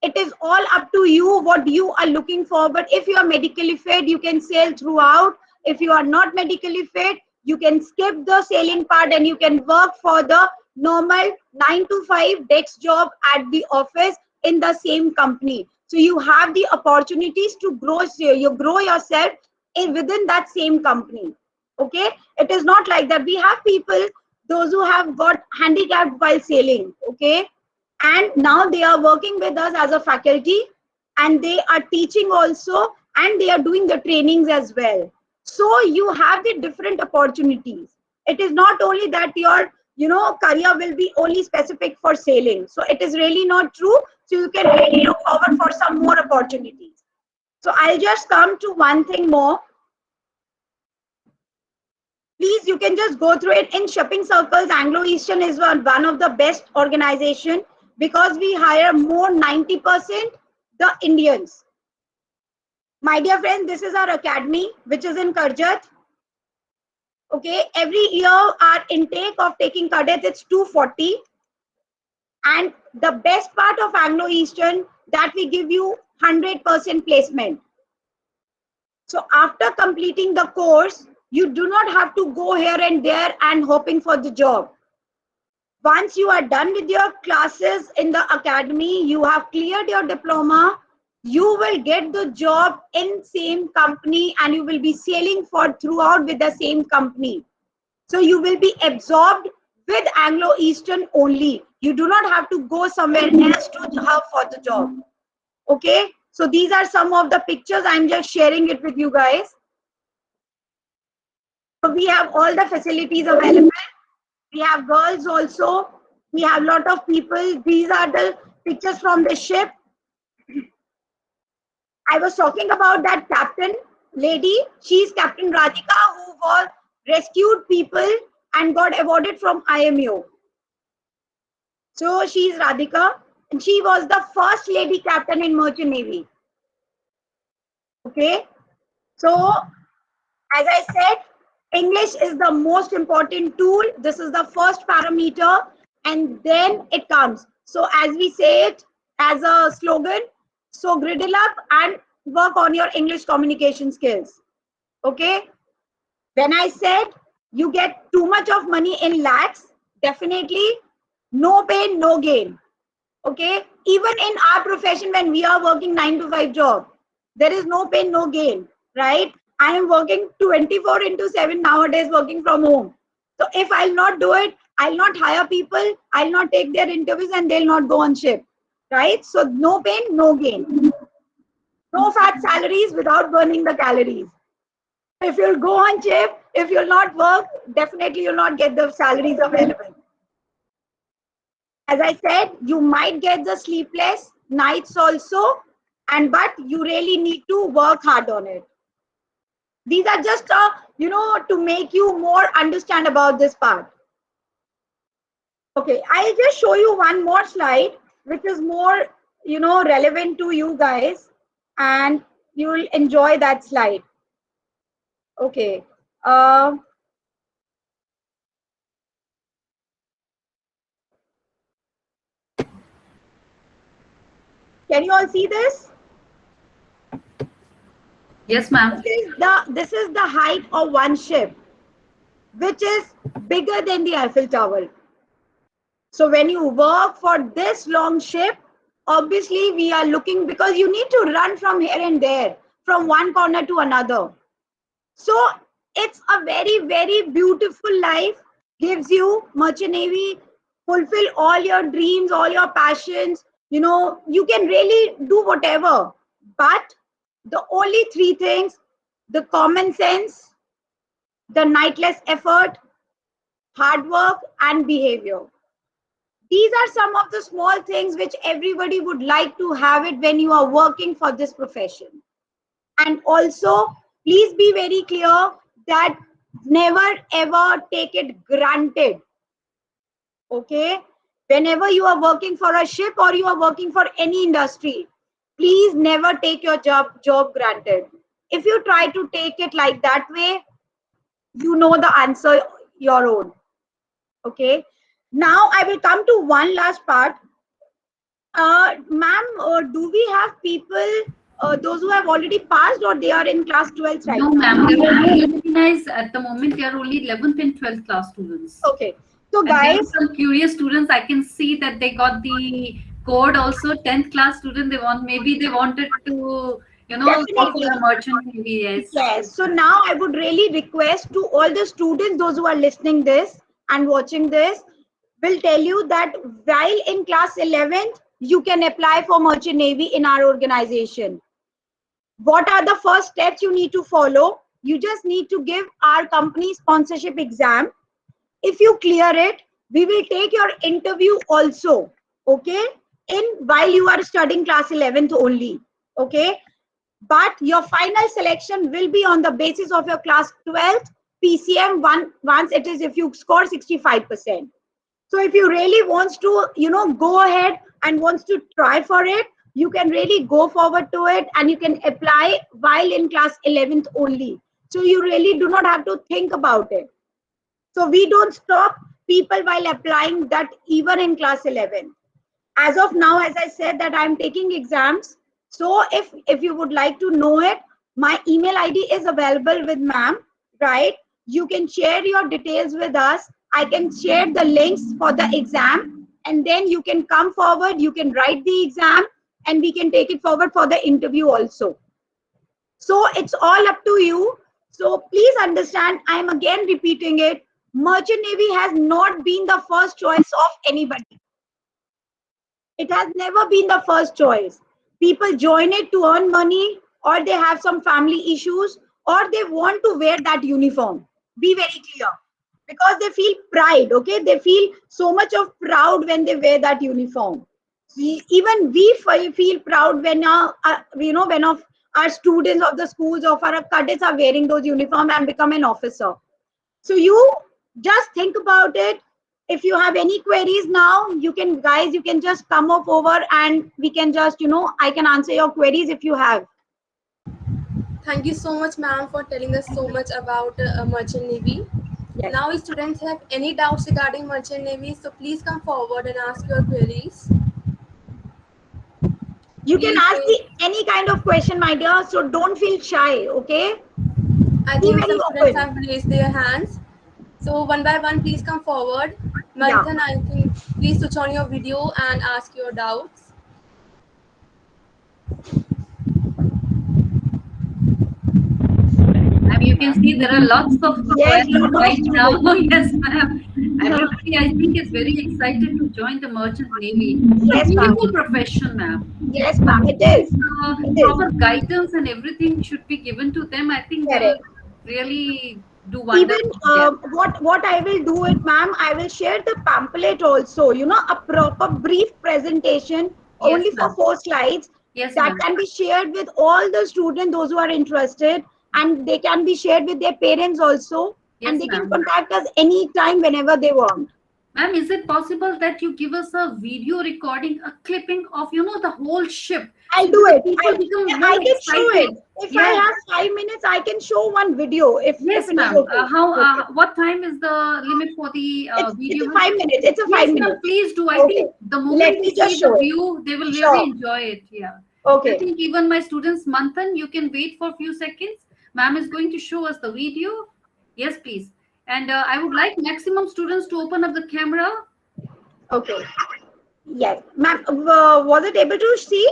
It is all up to you what you are looking for. But if you are medically fit, you can sail throughout. If you are not medically fit, you can skip the sailing part and you can work for the normal 9 to 5 desk job at the office in the same company. So you have the opportunities to grow yourself within that same company. Okay, it is not like that. We have people, those who have got handicapped while sailing. Okay, and now they are working with us as a faculty and they are teaching also and they are doing the trainings as well. So you have the different opportunities. It is not only that your career will be only specific for sailing. So it is really not true. So you can really look forward for some more opportunities. So I'll just come to one thing more. Please, you can just go through it. In shipping circles, Anglo Eastern is one of the best organization because we hire more 90% the Indians. My dear friends, this is our academy, which is in Karjat. Okay, every year our intake of taking cadets it's 240. And the best part of Anglo Eastern that we give you 100% placement. So after completing the course, you do not have to go here and there and hoping for the job. Once you are done with your classes in the academy, you have cleared your diploma, you will get the job in same company and you will be sailing for throughout with the same company. So you will be absorbed with Anglo Eastern only. You do not have to go somewhere else to have for the job. Okay, so these are some of the pictures. I'm just sharing it with you guys. So we have all the facilities available. We have girls also. We have a lot of people. These are the pictures from the ship. I was talking about that captain lady. She's Captain Radhika, who was rescued people and got awarded from IMO. So she's Radhika and she was the first lady captain in Merchant Navy. Okay. So as I said, English is the most important tool. This is the first parameter and then it comes. So as we say it as a slogan, so griddle up and work on your English communication skills. Okay. When I said you get too much of money in lakhs, definitely no pain, no gain. Okay. Even in our profession, when we are working 9 to 5 job, there is no pain, no gain, right? I am working 24/7 nowadays, working from home. So if I'll not do it, I'll not hire people, I'll not take their interviews and they'll not go on ship, right? So no pain, no gain. no fat salaries without burning the calories. If you'll go on shift, if you'll not work, definitely you'll not get the salaries available. As I said, you might get the sleepless nights also, but you really need to work hard on it. These are just, to make you more understand about this part. Okay, I'll just show you one more slide, which is more, relevant to you guys, and you'll enjoy that slide. Okay. Can you all see this? Yes, ma'am. This is the height of one ship, which is bigger than the Eiffel Tower. So when you work for this long ship, obviously we are looking, because you need to run from here and there, from one corner to another. So it's a very, very beautiful life, gives you Merchant Navy, fulfill all your dreams, all your passions. You can really do whatever, but the only three things: the common sense, the nightless effort, hard work, and behavior. These are some of the small things which everybody would like to have it when you are working for this profession. And also, please be very clear that never ever take it granted. Okay? Whenever you are working for a ship or you are working for any industry, please never take your job granted. If you try to take it like that way, you know the answer your own. Okay? Now I will come to one last part. Ma'am, do we have people, those who have already passed, or they are in class 12 right No, now? ma'am. They are recognized at the moment. They are only 11th and 12th class students. Okay. So And there are guys, some curious students. I can see that they got the code also. 10th class student. Maybe they wanted to, go Definitely. for a Merchant Navy. Yes. yes. So now I would really request to all the students, those who are listening this and watching this, will tell you that while in class 11th, you can apply for Merchant Navy in our organization. What are the first steps you need to follow? You just need to give our company sponsorship exam. If you clear it, we will take your interview also. Okay? While you are studying class 11th only. Okay? But your final selection will be on the basis of your class 12th PCM once it is, if you score 65%. So if you really wants to, go ahead and wants to try for it, you can really go forward to it, and you can apply while in class 11th only. So you really do not have to think about it. So we don't stop people while applying that even in class 11. As of now, as I said, that I'm taking exams. So if you would like to know it, my email ID is available with ma'am, right? You can share your details with us. I can share the links for the exam, and then you can come forward, you can write the exam, and we can take it forward for the interview also. So it's all up to you. So please understand, I'm again repeating it. Merchant Navy has not been the first choice of anybody. It has never been the first choice. People join it to earn money, or they have some family issues, or they want to wear that uniform. Be very clear. Because they feel pride, okay? They feel so much of proud when they wear that uniform. Even we feel proud when when of our students of the schools of our cadets are wearing those uniforms and become an officer. So you just think about it. If you have any queries now, you can just come up over, and we can just, I can answer your queries if you have. Thank you so much, ma'am, for telling us so much about Merchant Navy. Yes. Now, if students have any doubts regarding Merchant Navy, so please come forward and ask your queries. You can Please ask any kind of question, my dear, so don't feel shy, okay? I Be think very some students open. have raised their hands. So one by one, please come forward. Manthan, I think please switch on your video and ask your doubts. You can see there are lots of Yes, queries lot of right now. students. Yes, ma'am. Everybody, I think, is very excited to join the Merchant Navy. It's Yes, a ma'am. beautiful profession, ma'am. Yes, ma'am. It is. It is. Proper guidance and everything should be given to them. I think they'll Correct. really do Even wonders there. what I will do it, ma'am, I will share the pamphlet also. You know, a proper brief presentation Yes, only for ma'am. 4 slides Yes, that ma'am. can be shared with all the students, those who are interested, and they can be shared with their parents also, and Yes, they can ma'am. contact us anytime whenever they want. Ma'am, is it possible that you give us a video recording, a clipping of, the whole ship, I'll so do that the it. people become I more can show it. excited? If I Yeah. have 5 minutes, I can show one video if Yes, it is ma'am. okay. How? Okay. What time is the limit for the It's video? a 5 minutes. It's a Yes, five ma'am. minutes. Please do. I Okay. think the Let moment they me just see the show it. view, they will really Sure. enjoy it. Yeah. I Okay. think even my students, Manthan, you can wait for a few seconds. Ma'am is going to show us the video. Yes, please. And I would like maximum students to open up the camera. Okay. Yes, ma'am. Was it able to see?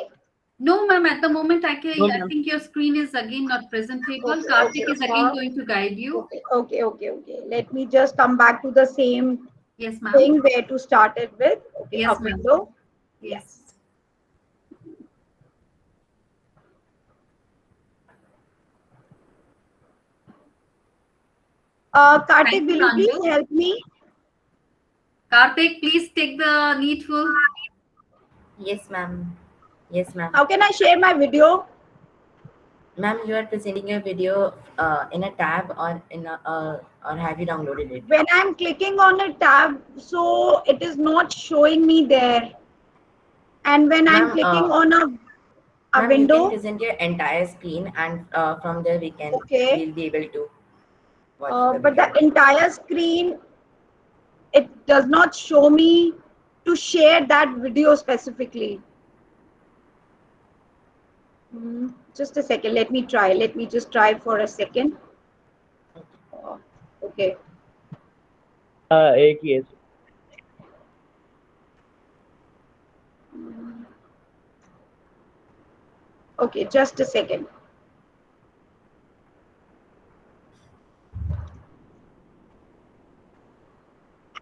No, ma'am. At the moment, No, I ma'am. think your screen is again not presentable. Okay. Karthik Okay. is again going to guide you. Okay. Okay. Okay. Okay. Let me just come back to the same Yes, ma'am. thing where to start it with. Okay. Yes, Up ma'am. window. Yes. Karthik, Thank will you, you please Pranjal. help me? Karthik, please take the needful. Yes, ma'am. Yes, ma'am. How can I share my video? Ma'am, you are presenting your video in a tab or in a, or have you downloaded it? When I'm clicking on a tab, so it is not showing me there. And when I'm Ma'am, clicking on a ma'am, you can window, present your entire screen, and from there okay. we'll be able to watch the But the video. entire screen, it does not show me to share that video specifically. Just a second. Let me try. Let me just try for a second. Okay. एक ही है Okay. Just a second.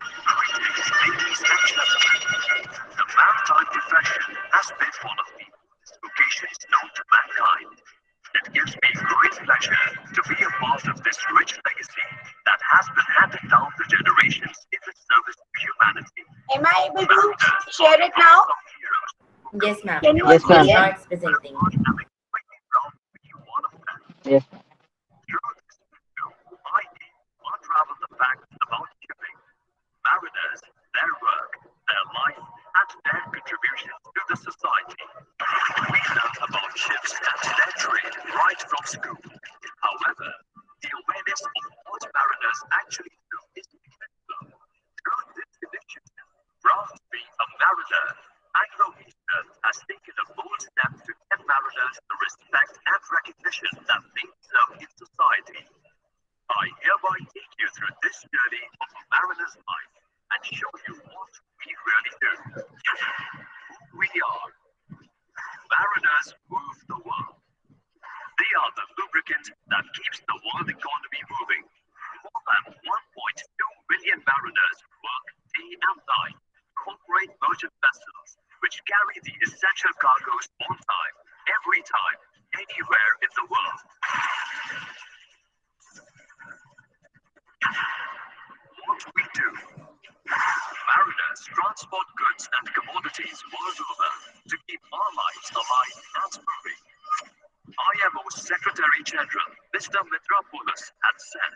Ladies and gentlemen, the maritime profession has been one of the oldest vocations known to mankind. It gives me great pleasure to be a part of this rich legacy that has been handed down to generations in the service of humanity. Am I able to share it now? Yes, ma'am. Can you Yes, see ma'am. Now it? it's presenting. I'm extremely proud to be one of them. Yes. Through this video, I aim to unravel the facts about shipping, mariners, their work, their life, and their contributions to the society. We learn about ships and their trade right from school. However, the awareness of what mariners actually do is essential. Through this initiative, proud to be a mariner, Anglo Eastern has taken a bold step to get mariners the respect and recognition that they deserve in society. I hereby take you through this journey of a mariner's life and show you what we really do. Who we are. Mariners move the world. They are the lubricant that keeps the world economy moving. More than 1.2 million mariners work day and night to operate merchant vessels, which carry the essential cargoes on time, every time, anywhere in the world. What we do. Mariners transport goods and commodities world over to keep our lives alive and moving. IMO Secretary General Mr. Mitropoulos had said,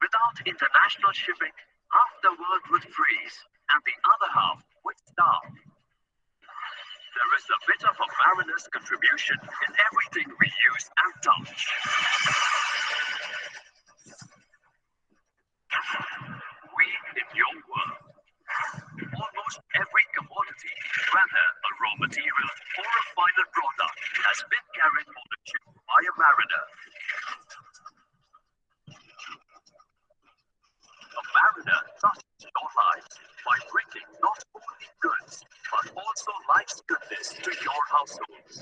without international shipping, half the world would freeze and the other half would starve. There is a bit of a mariner's contribution in everything we use and touch. We in your world. Almost every commodity, whether a raw material or a final product, has been carried on a ship by a mariner. A mariner touches your lives by bringing not only goods, but also life's goodness to your households.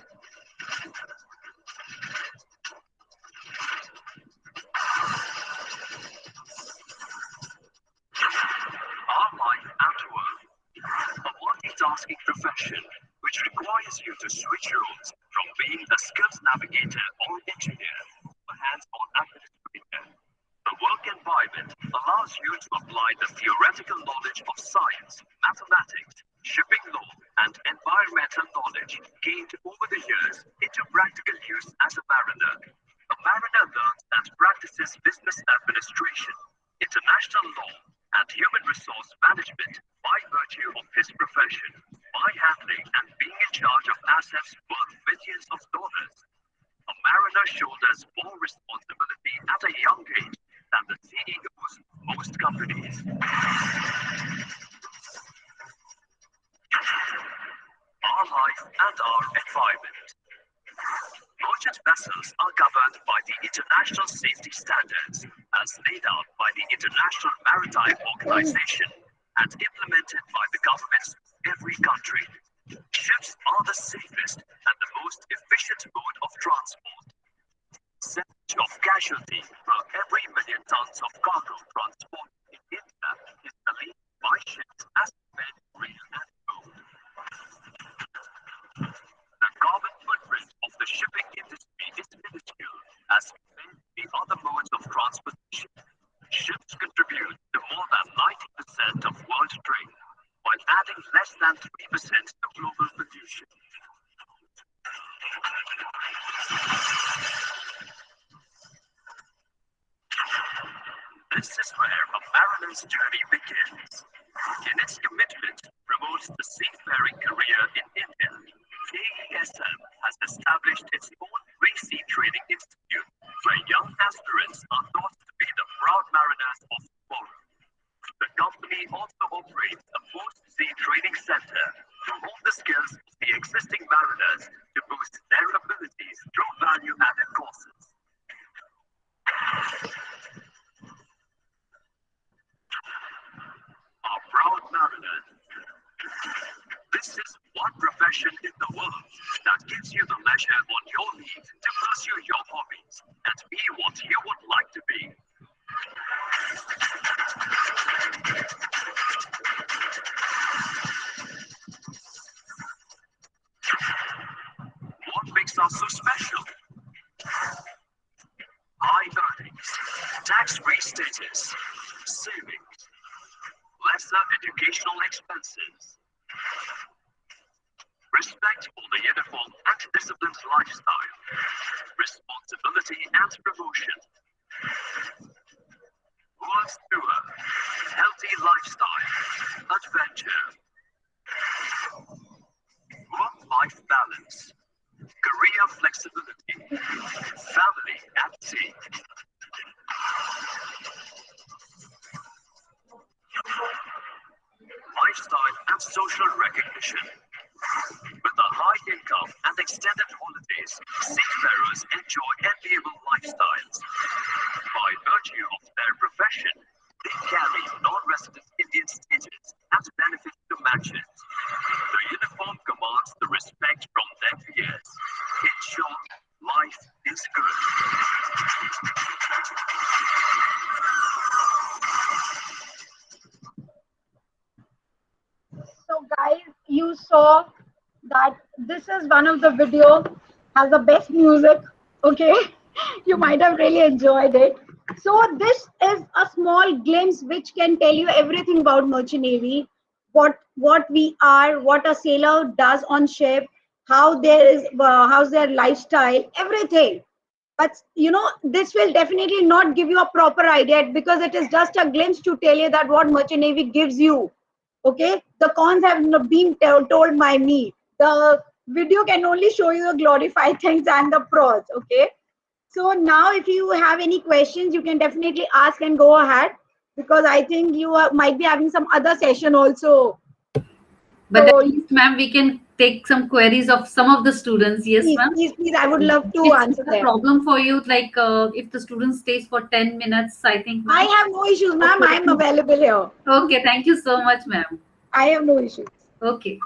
multitasking profession which requires you to switch roles from being a skills navigator or engineer to a hands-on administrator. The work environment allows you to apply the theoretical knowledge of science, mathematics, shipping law, and environmental knowledge gained over the years into practical use as a mariner. A mariner learns and practices business administration, international law, and human resource management by virtue of his profession, by handling and being in charge of assets worth millions of dollars. A mariner shoulders more responsibility at a young age than the CEOs of most companies. Our life and our environment. Merchant vessels are governed by the international safety standards as laid out by the International Maritime Organization and implemented by the governments of every country. Ships are the safest and the most efficient mode of transport. Percentage of casualty per every million tons of cargo transported in India is believed by ships as compared to rail and road. The carbon footprint of the shipping industry is minuscule as compared to the other modes of transportation. Ships contribute to more than 90% of world trade, while adding less than 3% to global pollution. This is where a mariner's journey begins. In its commitment promotes the seafaring career in India, KESM has established its own pre-sea training institute where young aspirants are taught to be the proud mariners of tomorrow. The company also operates a post-sea training center to hone the skills of the existing mariners to boost their abilities through value-added courses. Our proud mariners. This is one profession in the world that gives you the leisure on your leave to pursue your hobbies and be what you would like to be. What makes us so special? High earnings, tax-free status, savings, lesser educational expenses, respect for the uniform and disciplined lifestyle, responsibility and promotion, world tour, healthy lifestyle, adventure, work-life balance, career flexibility, family at sea. Lifestyle and social recognition. With a high income and extended holidays, seafarers enjoy enviable lifestyles. By virtue of their profession, they carry non-resident Indian status and benefits to matches. The uniform commands the respect from their peers. In short, life is good. So guys, you saw that this is one of the video has the best music. Okay, you might have really enjoyed it. So this is a small glimpse which can tell you everything about Merchant Navy, what we are, what a sailor does on ship, how there is how's their lifestyle, everything. But you know, this will definitely not give you a proper idea because it is just a glimpse to tell you that what Merchant Navy gives you. Okay, the cons have not been told by me. The video can only show you the glorified things and the pros. Okay, so now if you have any questions, you can definitely ask and go ahead because I think you might be having some other session also. But So, at least, ma'am, we can take some queries of some of the students. Yes, please, ma'am. please, I would love to It's answer not a them. problem for you, like if the student stays for 10 minutes, I think. I have no issues, ma'am. I am available here. Okay, thank you so much, ma'am. I have no issues. Okay.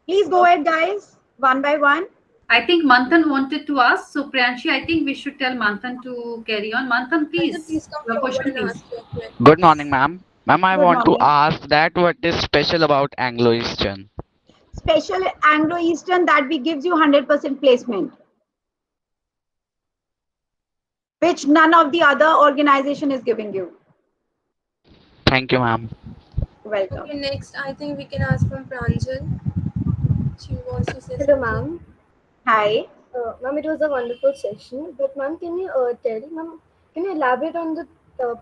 Please go ahead, guys, one by one. I think Manthan wanted to ask. So, Priyanshi, I think we should tell Manthan to carry on. Manthan, please. Please come Your forward question, and please. ask your question. Good morning, ma'am. Ma'am, I Good want to morning. ask that what is special about Anglo-Eastern? special Anglo Eastern that we gives you 100% placement, which none of the other organization is giving you. Thank you, ma'am. Welcome. Okay, next I think we can ask from Pranjal. She wants to say Hello, something. ma'am. Hi. Ma'am, it was a wonderful session. But, ma'am, can you elaborate on the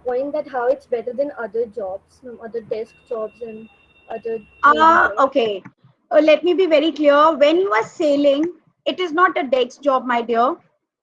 point that how it's better than other jobs, ma'am, other desk jobs and other navy jobs? Okay. Let me be very clear. When you are sailing, it is not a desk job, my dear,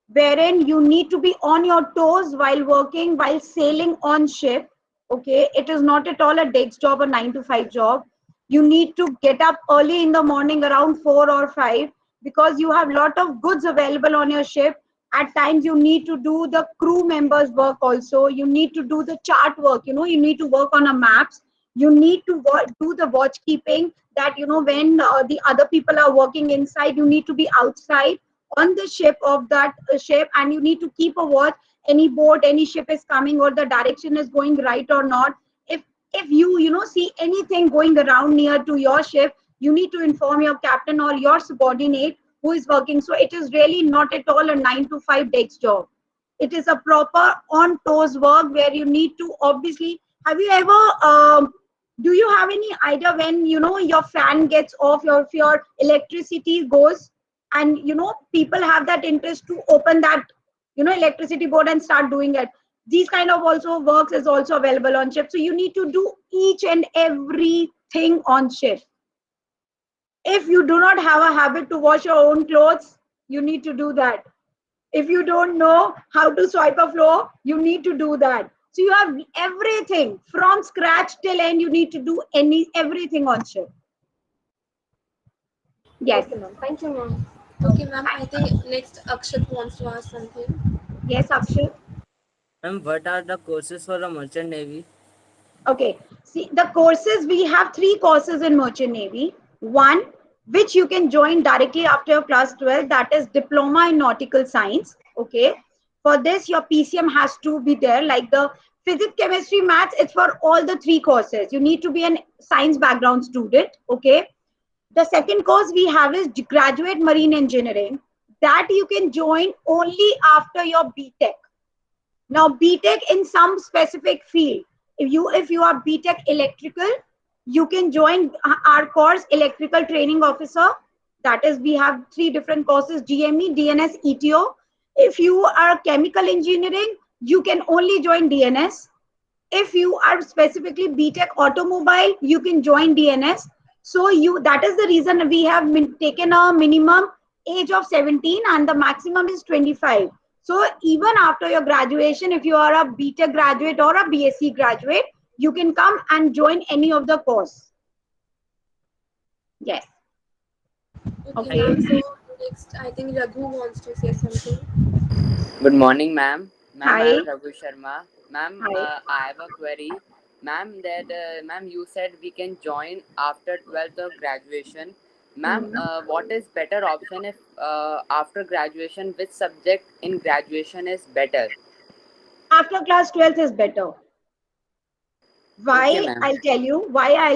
wherein you need to be on your toes while working, while sailing on ship. Okay. It is not at all a desk job, a 9 to 5 job. You need to get up early in the morning around 4 or 5 because you have lot of goods available on your ship. At times you need to do the crew members work also. You need to do the chart work. You need to work on a maps. You need to do the watch keeping, that when the other people are working inside, you need to be outside on the ship of that ship, and you need to keep a watch. Any boat, any ship is coming, or the direction is going right or not. If you see anything going around near to your ship, you need to inform your captain or your subordinate who is working. So it is really not at all a 9 to 5 desk job. It is a proper on toes work where you need to obviously. Have you ever do you have any idea when your fan gets off, or if your electricity goes, and people have that interest to open that electricity board and start doing it? These kind of also works is also available on ship. So you need to do each and everything on ship. If you do not have a habit to wash your own clothes, you need to do that. If you don't know how to swipe a floor, you need to do that. So you have everything from scratch till end. You need to do everything on ship. Yes. Okay, ma'am. Thank you, ma'am. Okay, ma'am, I think next Akshat wants to ask something. Yes, Akshay. Ma'am, what are the courses for the merchant navy? Okay. See, the courses, we have 3 courses in Merchant Navy. One, which you can join directly after your class 12, that is Diploma in Nautical Science. Okay. For this, your PCM has to be there, like the physics, chemistry, maths. It's for all the 3 courses. You need to be an science background student. Okay. The second course we have is Graduate Marine Engineering. That you can join only after your BTech. Now, BTech in some specific field. If you are BTech electrical, you can join our course, Electrical Training Officer. That is, we have 3 different courses: GME, DNS, ETO. If you are chemical engineering, you can only join DNS. If you are specifically BTech automobile, you can join DNS. So that is the reason we have taken a minimum age of 17 and the maximum is 25. So even after your graduation, if you are a BTech graduate or a BSc graduate, you can come and join any of the course. Yes. Okay, ma'am. So next, I think Raghu wants to say something. Good morning, ma'am. Ma'am, I Hi. am Raghu Sharma. Ma'am, Hi. I have a query. Ma'am, ma'am, you said we can join after 12th of graduation. Ma'am, what is better option if after graduation, which subject in graduation is better? After class 12th is better. Why? Okay, ma'am. I'll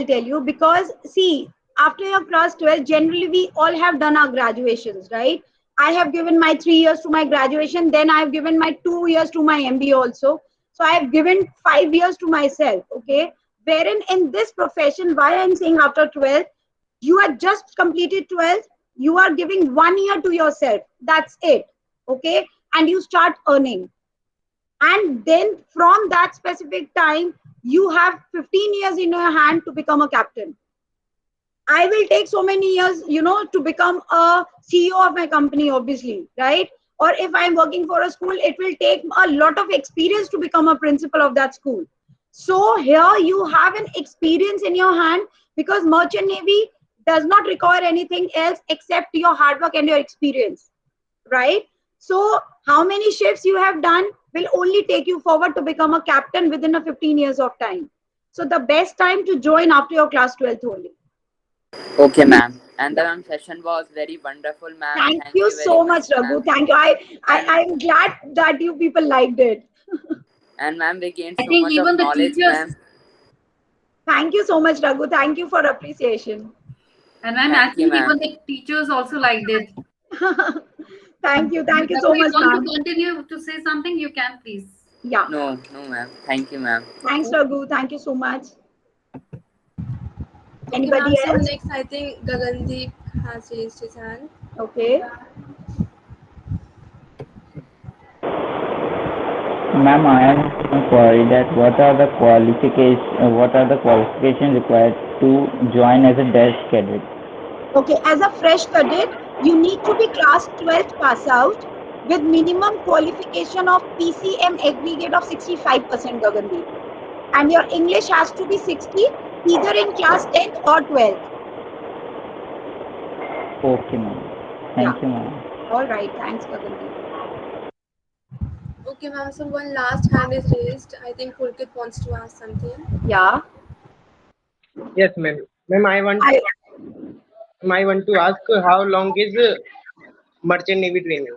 tell you. Because see, after your class 12, generally we all have done our graduations, right? I have given my 3 years to my graduation, then I've given my 2 years to my MBA also. So I have given 5 years to myself, okay? Wherein in this profession, why I'm saying after 12, you have just completed 12th, you are giving 1 year to yourself. That's it, okay? And you start earning. And then from that specific time, you have 15 years in your hand to become a captain. I will take so many years, to become a CEO of my company, obviously, right? Or if I'm working for a school, it will take a lot of experience to become a principal of that school. So here you have an experience in your hand, because Merchant Navy does not require anything else except your hard work and your experience, right? So how many shifts you have done will only take you forward to become a captain within a 15 years of time. So the best time to join after your class 12th only. Okay, ma'am. And the ma'am session was very wonderful, ma'am. Thank you very so much, Raghu. ma'am. Thank you. I'm glad that you people liked it. And ma'am, we gained I so think much even of the knowledge, teachers. ma'am. Thank you so much, Raghu. Thank you for appreciation. And ma'am, Thank you, actually, ma'am. even the teachers also liked it. Thank you If so you much, want ma'am. to continue to say something, you can please. Yeah, No, ma'am. Thank you, ma'am. thanks, Raghu. Thank you so much. Okay, Anybody ma'am. So else? next, I think Gagandeep has raised his hand. Okay. Ma'am, I am query that what are the qualifications required to join as a desk cadet? Okay, as a fresh cadet, you need to be class 12th pass out with minimum qualification of PCM aggregate of 65%, Gagandeep. And your English has to be 60, either in class 10th or 12th. Okay, ma'am. Thank you, ma'am. All right, thanks, Gagandeep. Okay, ma'am. So one last hand is raised. I think Pulkit wants to ask something. Yeah. Yes, ma'am. Ma'am, I want to ask how long is merchant navy training?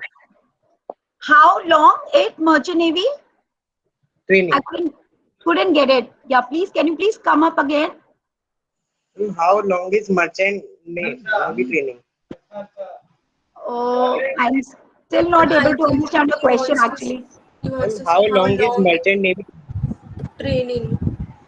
How long it merchant navy? Training. I couldn't get it. Yeah, please, can you please come up again? How long is merchant navy training? Oh, I'm still not able to understand the question actually. He wants to How say long is merchant navy training?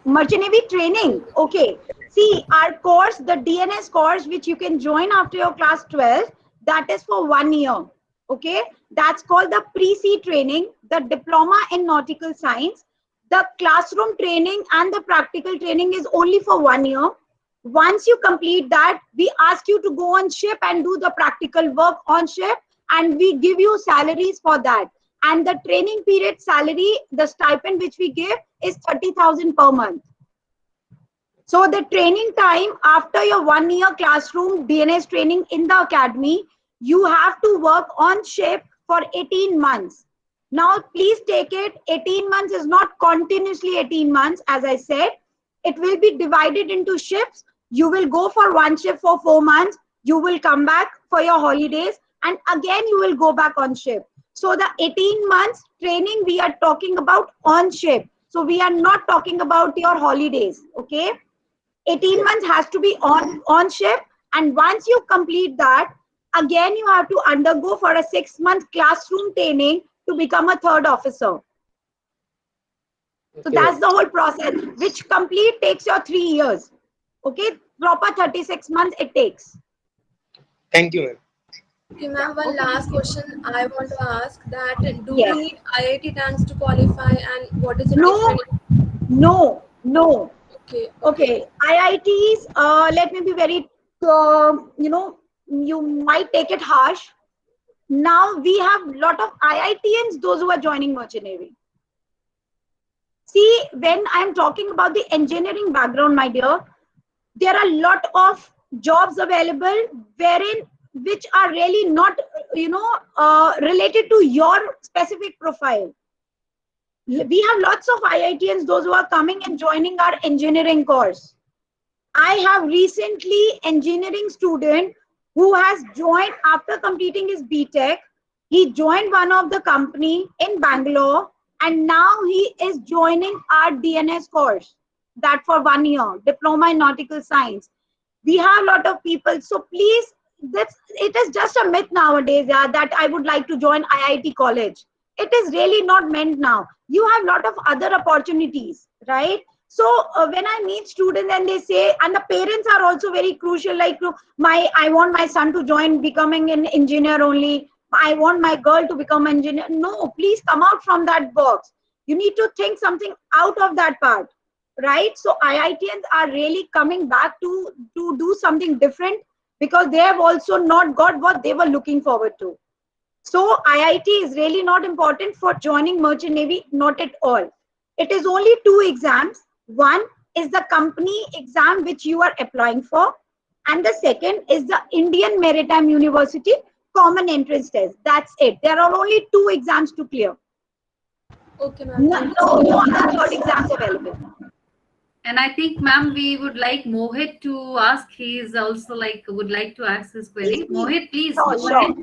Merchant navy training. Okay. See, our course, the DNS course, which you can join after your class 12, that is for 1 year. Okay. That's called the pre-sea training, the diploma in nautical science. The classroom training and the practical training is only for 1 year. Once you complete that, we ask you to go on ship and do the practical work on ship, and we give you salaries for that. And the training period salary, the stipend which we give is 30,000 per month. So the training time after your 1 year classroom DNS training in the academy, you have to work on ship for 18 months. Now, please take it, 18 months is not continuously 18 months, as I said. It will be divided into shifts. You will go for one shift for 4 months. You will come back for your holidays, and again you will go back on ship. So the 18 months training we are talking about on ship. So we are not talking about your holidays, okay? 18 months has to be on ship, and once you complete that, again you have to undergo for a 6-month classroom training to become a third officer. So that's the whole process, which complete takes your 3 years. Okay, proper 36 months it takes. Thank you, ma'am. Okay, ma'am, one last question I want to ask that do Yes. we need IIT ranks to qualify, and what is the No, difference? no. Okay. IITs, let me be very, you might take it harsh. Now we have a lot of IITians, those who are joining Merchant Navy. See, when I'm talking about the engineering background, my dear, there are a lot of jobs available which are really not, related to your specific profile. We have lots of IITians, those who are coming and joining our engineering course. I have recently engineering student who has joined after completing his BTech. He joined one of the company in Bangalore, and now he is joining our DNS course, that for 1 year, diploma in nautical science. We have a lot of people. So please, it is just a myth nowadays, yeah, that I would like to join IIT college. It is really not meant now. You have a lot of other opportunities, right? So when I meet students and they say, and the parents are also very crucial, like, I want my son to join becoming an engineer only. I want my girl to become an engineer. No, please come out from that box. You need to think something out of that part, right? So IITians are really coming back to do something different, because they have also not got what they were looking forward to. So IIT is really not important for joining Merchant Navy, not at all. It is only 2 exams. One is the company exam which you are applying for, and the second is the Indian Maritime University common entrance test. That's it. There are only 2 exams to clear. Okay, ma'am. No other third exams available. And I think, ma'am, we would like Mohit to ask. He is also would like to ask his query. Mohit, please go ahead.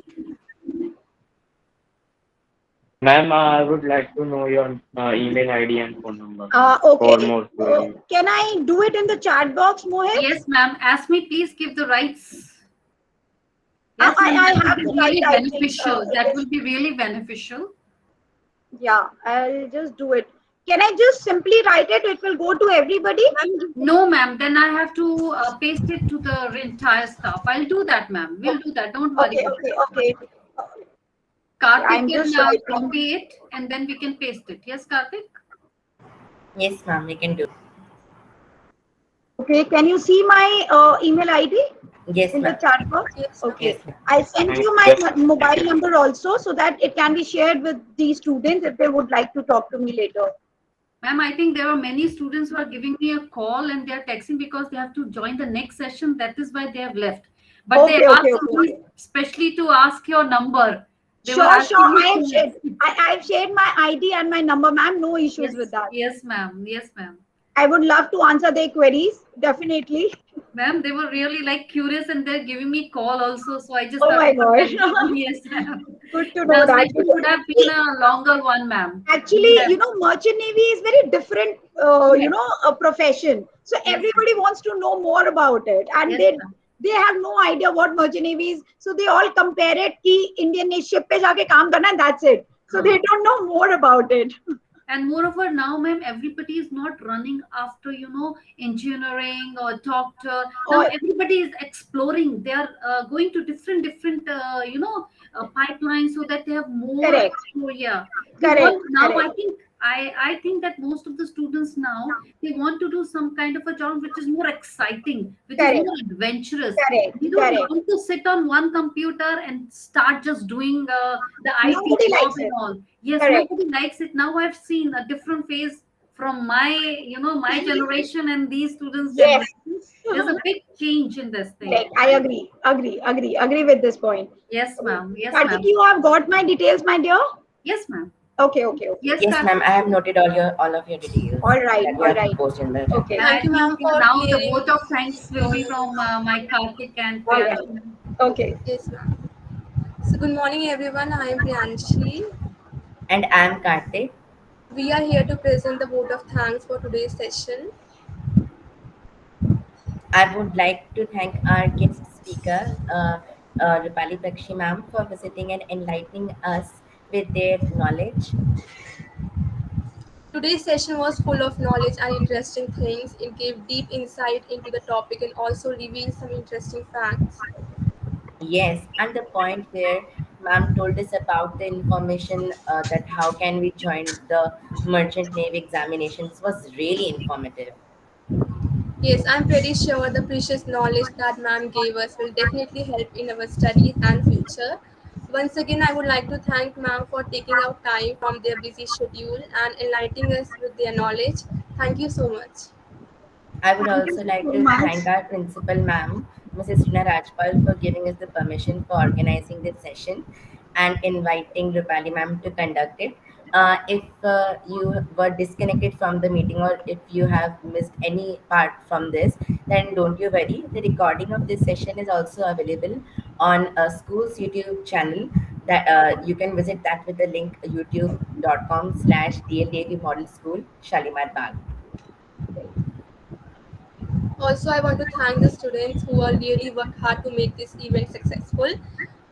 Ma'am, I would like to know your email ID and phone number for Okay. more queries. Can I do it in the chat box, Mohit? Yes, ma'am. Ask me, please give the rights. I, Yes, ma'am. I That will have be the right, really I think. beneficial. That will be really beneficial. Yeah, I'll just do it. Can I just simply write it? It will go to everybody? No, ma'am. Then I have to paste it to the entire staff. I'll do that, ma'am. We'll do that. Don't worry Okay, about okay, it. okay. Karthik I'm can just writing. copy it and then we can paste it. Yes, Karthik? Yes, ma'am, we can do. Okay, can you see my email ID Yes, in the ma'am. chat box? Yes, Okay. Yes, ma'am. I sent you my mobile number also so that it can be shared with the students if they would like to talk to me later. Ma'am, I think there are many students who are giving me a call and they are texting because they have to join the next session. That is why they have left. But they Okay, okay, asked okay, me okay. especially to ask your number. They were Sure, asking sure. me I have to shared. I've shared my ID and my number, ma'am. No issues Yes, with that. yes, ma'am. Yes, ma'am. I would love to answer their queries. Definitely. Ma'am, they were really like curious and they're giving me call also. So I just Oh thought, my God. yes, ma'am. Good to know that. Translation would have been a longer one, ma'am. Actually, merchant navy is very different, Yes. a profession. So Yes, everybody wants to know more about it, and yes, ma'am. they have no idea what merchant navy is. So they all compare it कि Indian ship पे जाके काम करना and that's it. So they don't know more about it. And moreover, now, ma'am, everybody is not running after, engineering or doctor. Now, Or everybody is exploring. They are going to different, pipelines so that they have more correct, explore. Yeah, they correct, want now. correct. I think that most of the students now they want to do some kind of a job which is more exciting, which is Correct, more adventurous. correct, We don't correct. want to sit on one computer and start just doing the IT Nobody job likes and it. all. Yes, Correct. nobody likes it. Now I've seen a different phase from my generation and these students' Yes. generation. There's a big change in this thing. Correct. I agree with this point. Yes, ma'am. Yes, Karthik, ma'am. you have got my details, my dear? Yes, ma'am. Okay, okay, okay. Yes, Yes, ma'am, Karthik. I have noted all of your details All right, that you all have right. posted in the Okay. And I Thank you, ma'am, think for now the clearing. vote of thanks will be from my Karthik and All right. Priyanshi. Okay. Yes, ma'am. So good morning, everyone. I am Priyanshi. And I am Karthik. We are here to present the vote of thanks for today's session. I would like to thank our guest speaker, Rupali Bakshi ma'am, for visiting and enlightening us with their knowledge. Today's session was full of knowledge and interesting things. It gave deep insight into the topic and also revealed some interesting facts. Yes, and the point where ma'am told us about the information that how can we join the Merchant Navy examinations was really informative. Yes, I'm pretty sure the precious knowledge that ma'am gave us will definitely help in our studies and future. Once again, I would like to thank ma'am for taking out time from their busy schedule and enlightening us with their knowledge. Thank you so much. I would Thank you also like so to much. thank our principal ma'am, Mrs. Rina Rajpal, for giving us the permission for organizing this session and inviting Rupali ma'am to conduct it. If you were disconnected from the meeting or if you have missed any part from this, then don't you worry. The recording of this session is also available on a school's YouTube channel. That you can visit that with the link youtube.com/DLDAV Model School, Shalimar Bagh. Also, I want to thank the students who are really worked hard to make this event successful.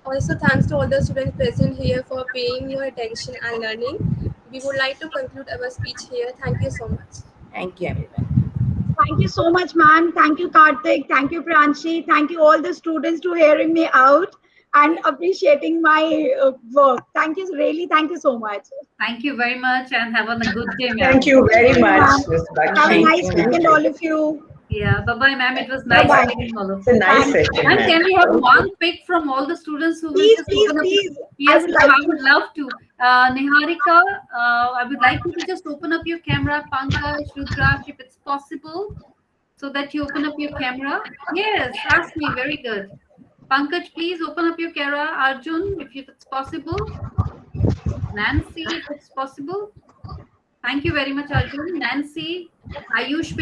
Also, thanks to all the students present here for paying your attention and learning. We would like to conclude our speech here. Thank you so much. Thank you, everyone. Thank you so much, ma'am. Thank you, Karthik. Thank you, Pranshi. Thank you, all the students, to hearing me out and appreciating my work. Thank you, really. Thank you so much. Thank you very much and have a good day, ma'am. Thank you very Thank you, much, ma'am. Ms. Have a Bakshi. nice you, weekend, ma'am. all of you. Yeah, bye-bye, ma'am. It was nice Bye-bye. meeting all of It's a you. nice Thanks. session, Ma'am, ma'am. can we have Okay. one pic from all the students who will Please, just please, open up? please. Yes, would ma'am, like I would love to. Niharika, I would like you to just open up your camera. Pankaj, Rudraksh, if it's possible, so that you open up your camera. Yes, ask me. Very good. Pankaj, please open up your camera. Arjun, if it's possible. Nancy, if it's possible. Thank you very much, Arjun. Nancy, Ayush,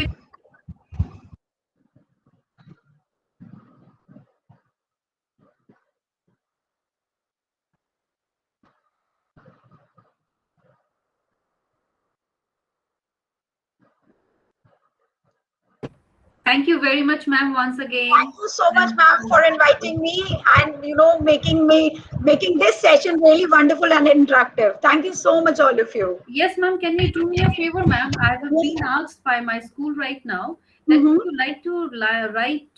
Thank you very much, ma'am, once again. Thank you so much, ma'am, for inviting me and making this session really wonderful and interactive. Thank you so much, all of you. Yes, ma'am. Can you do me a favor, ma'am? I have been asked by my school right now that would you like to write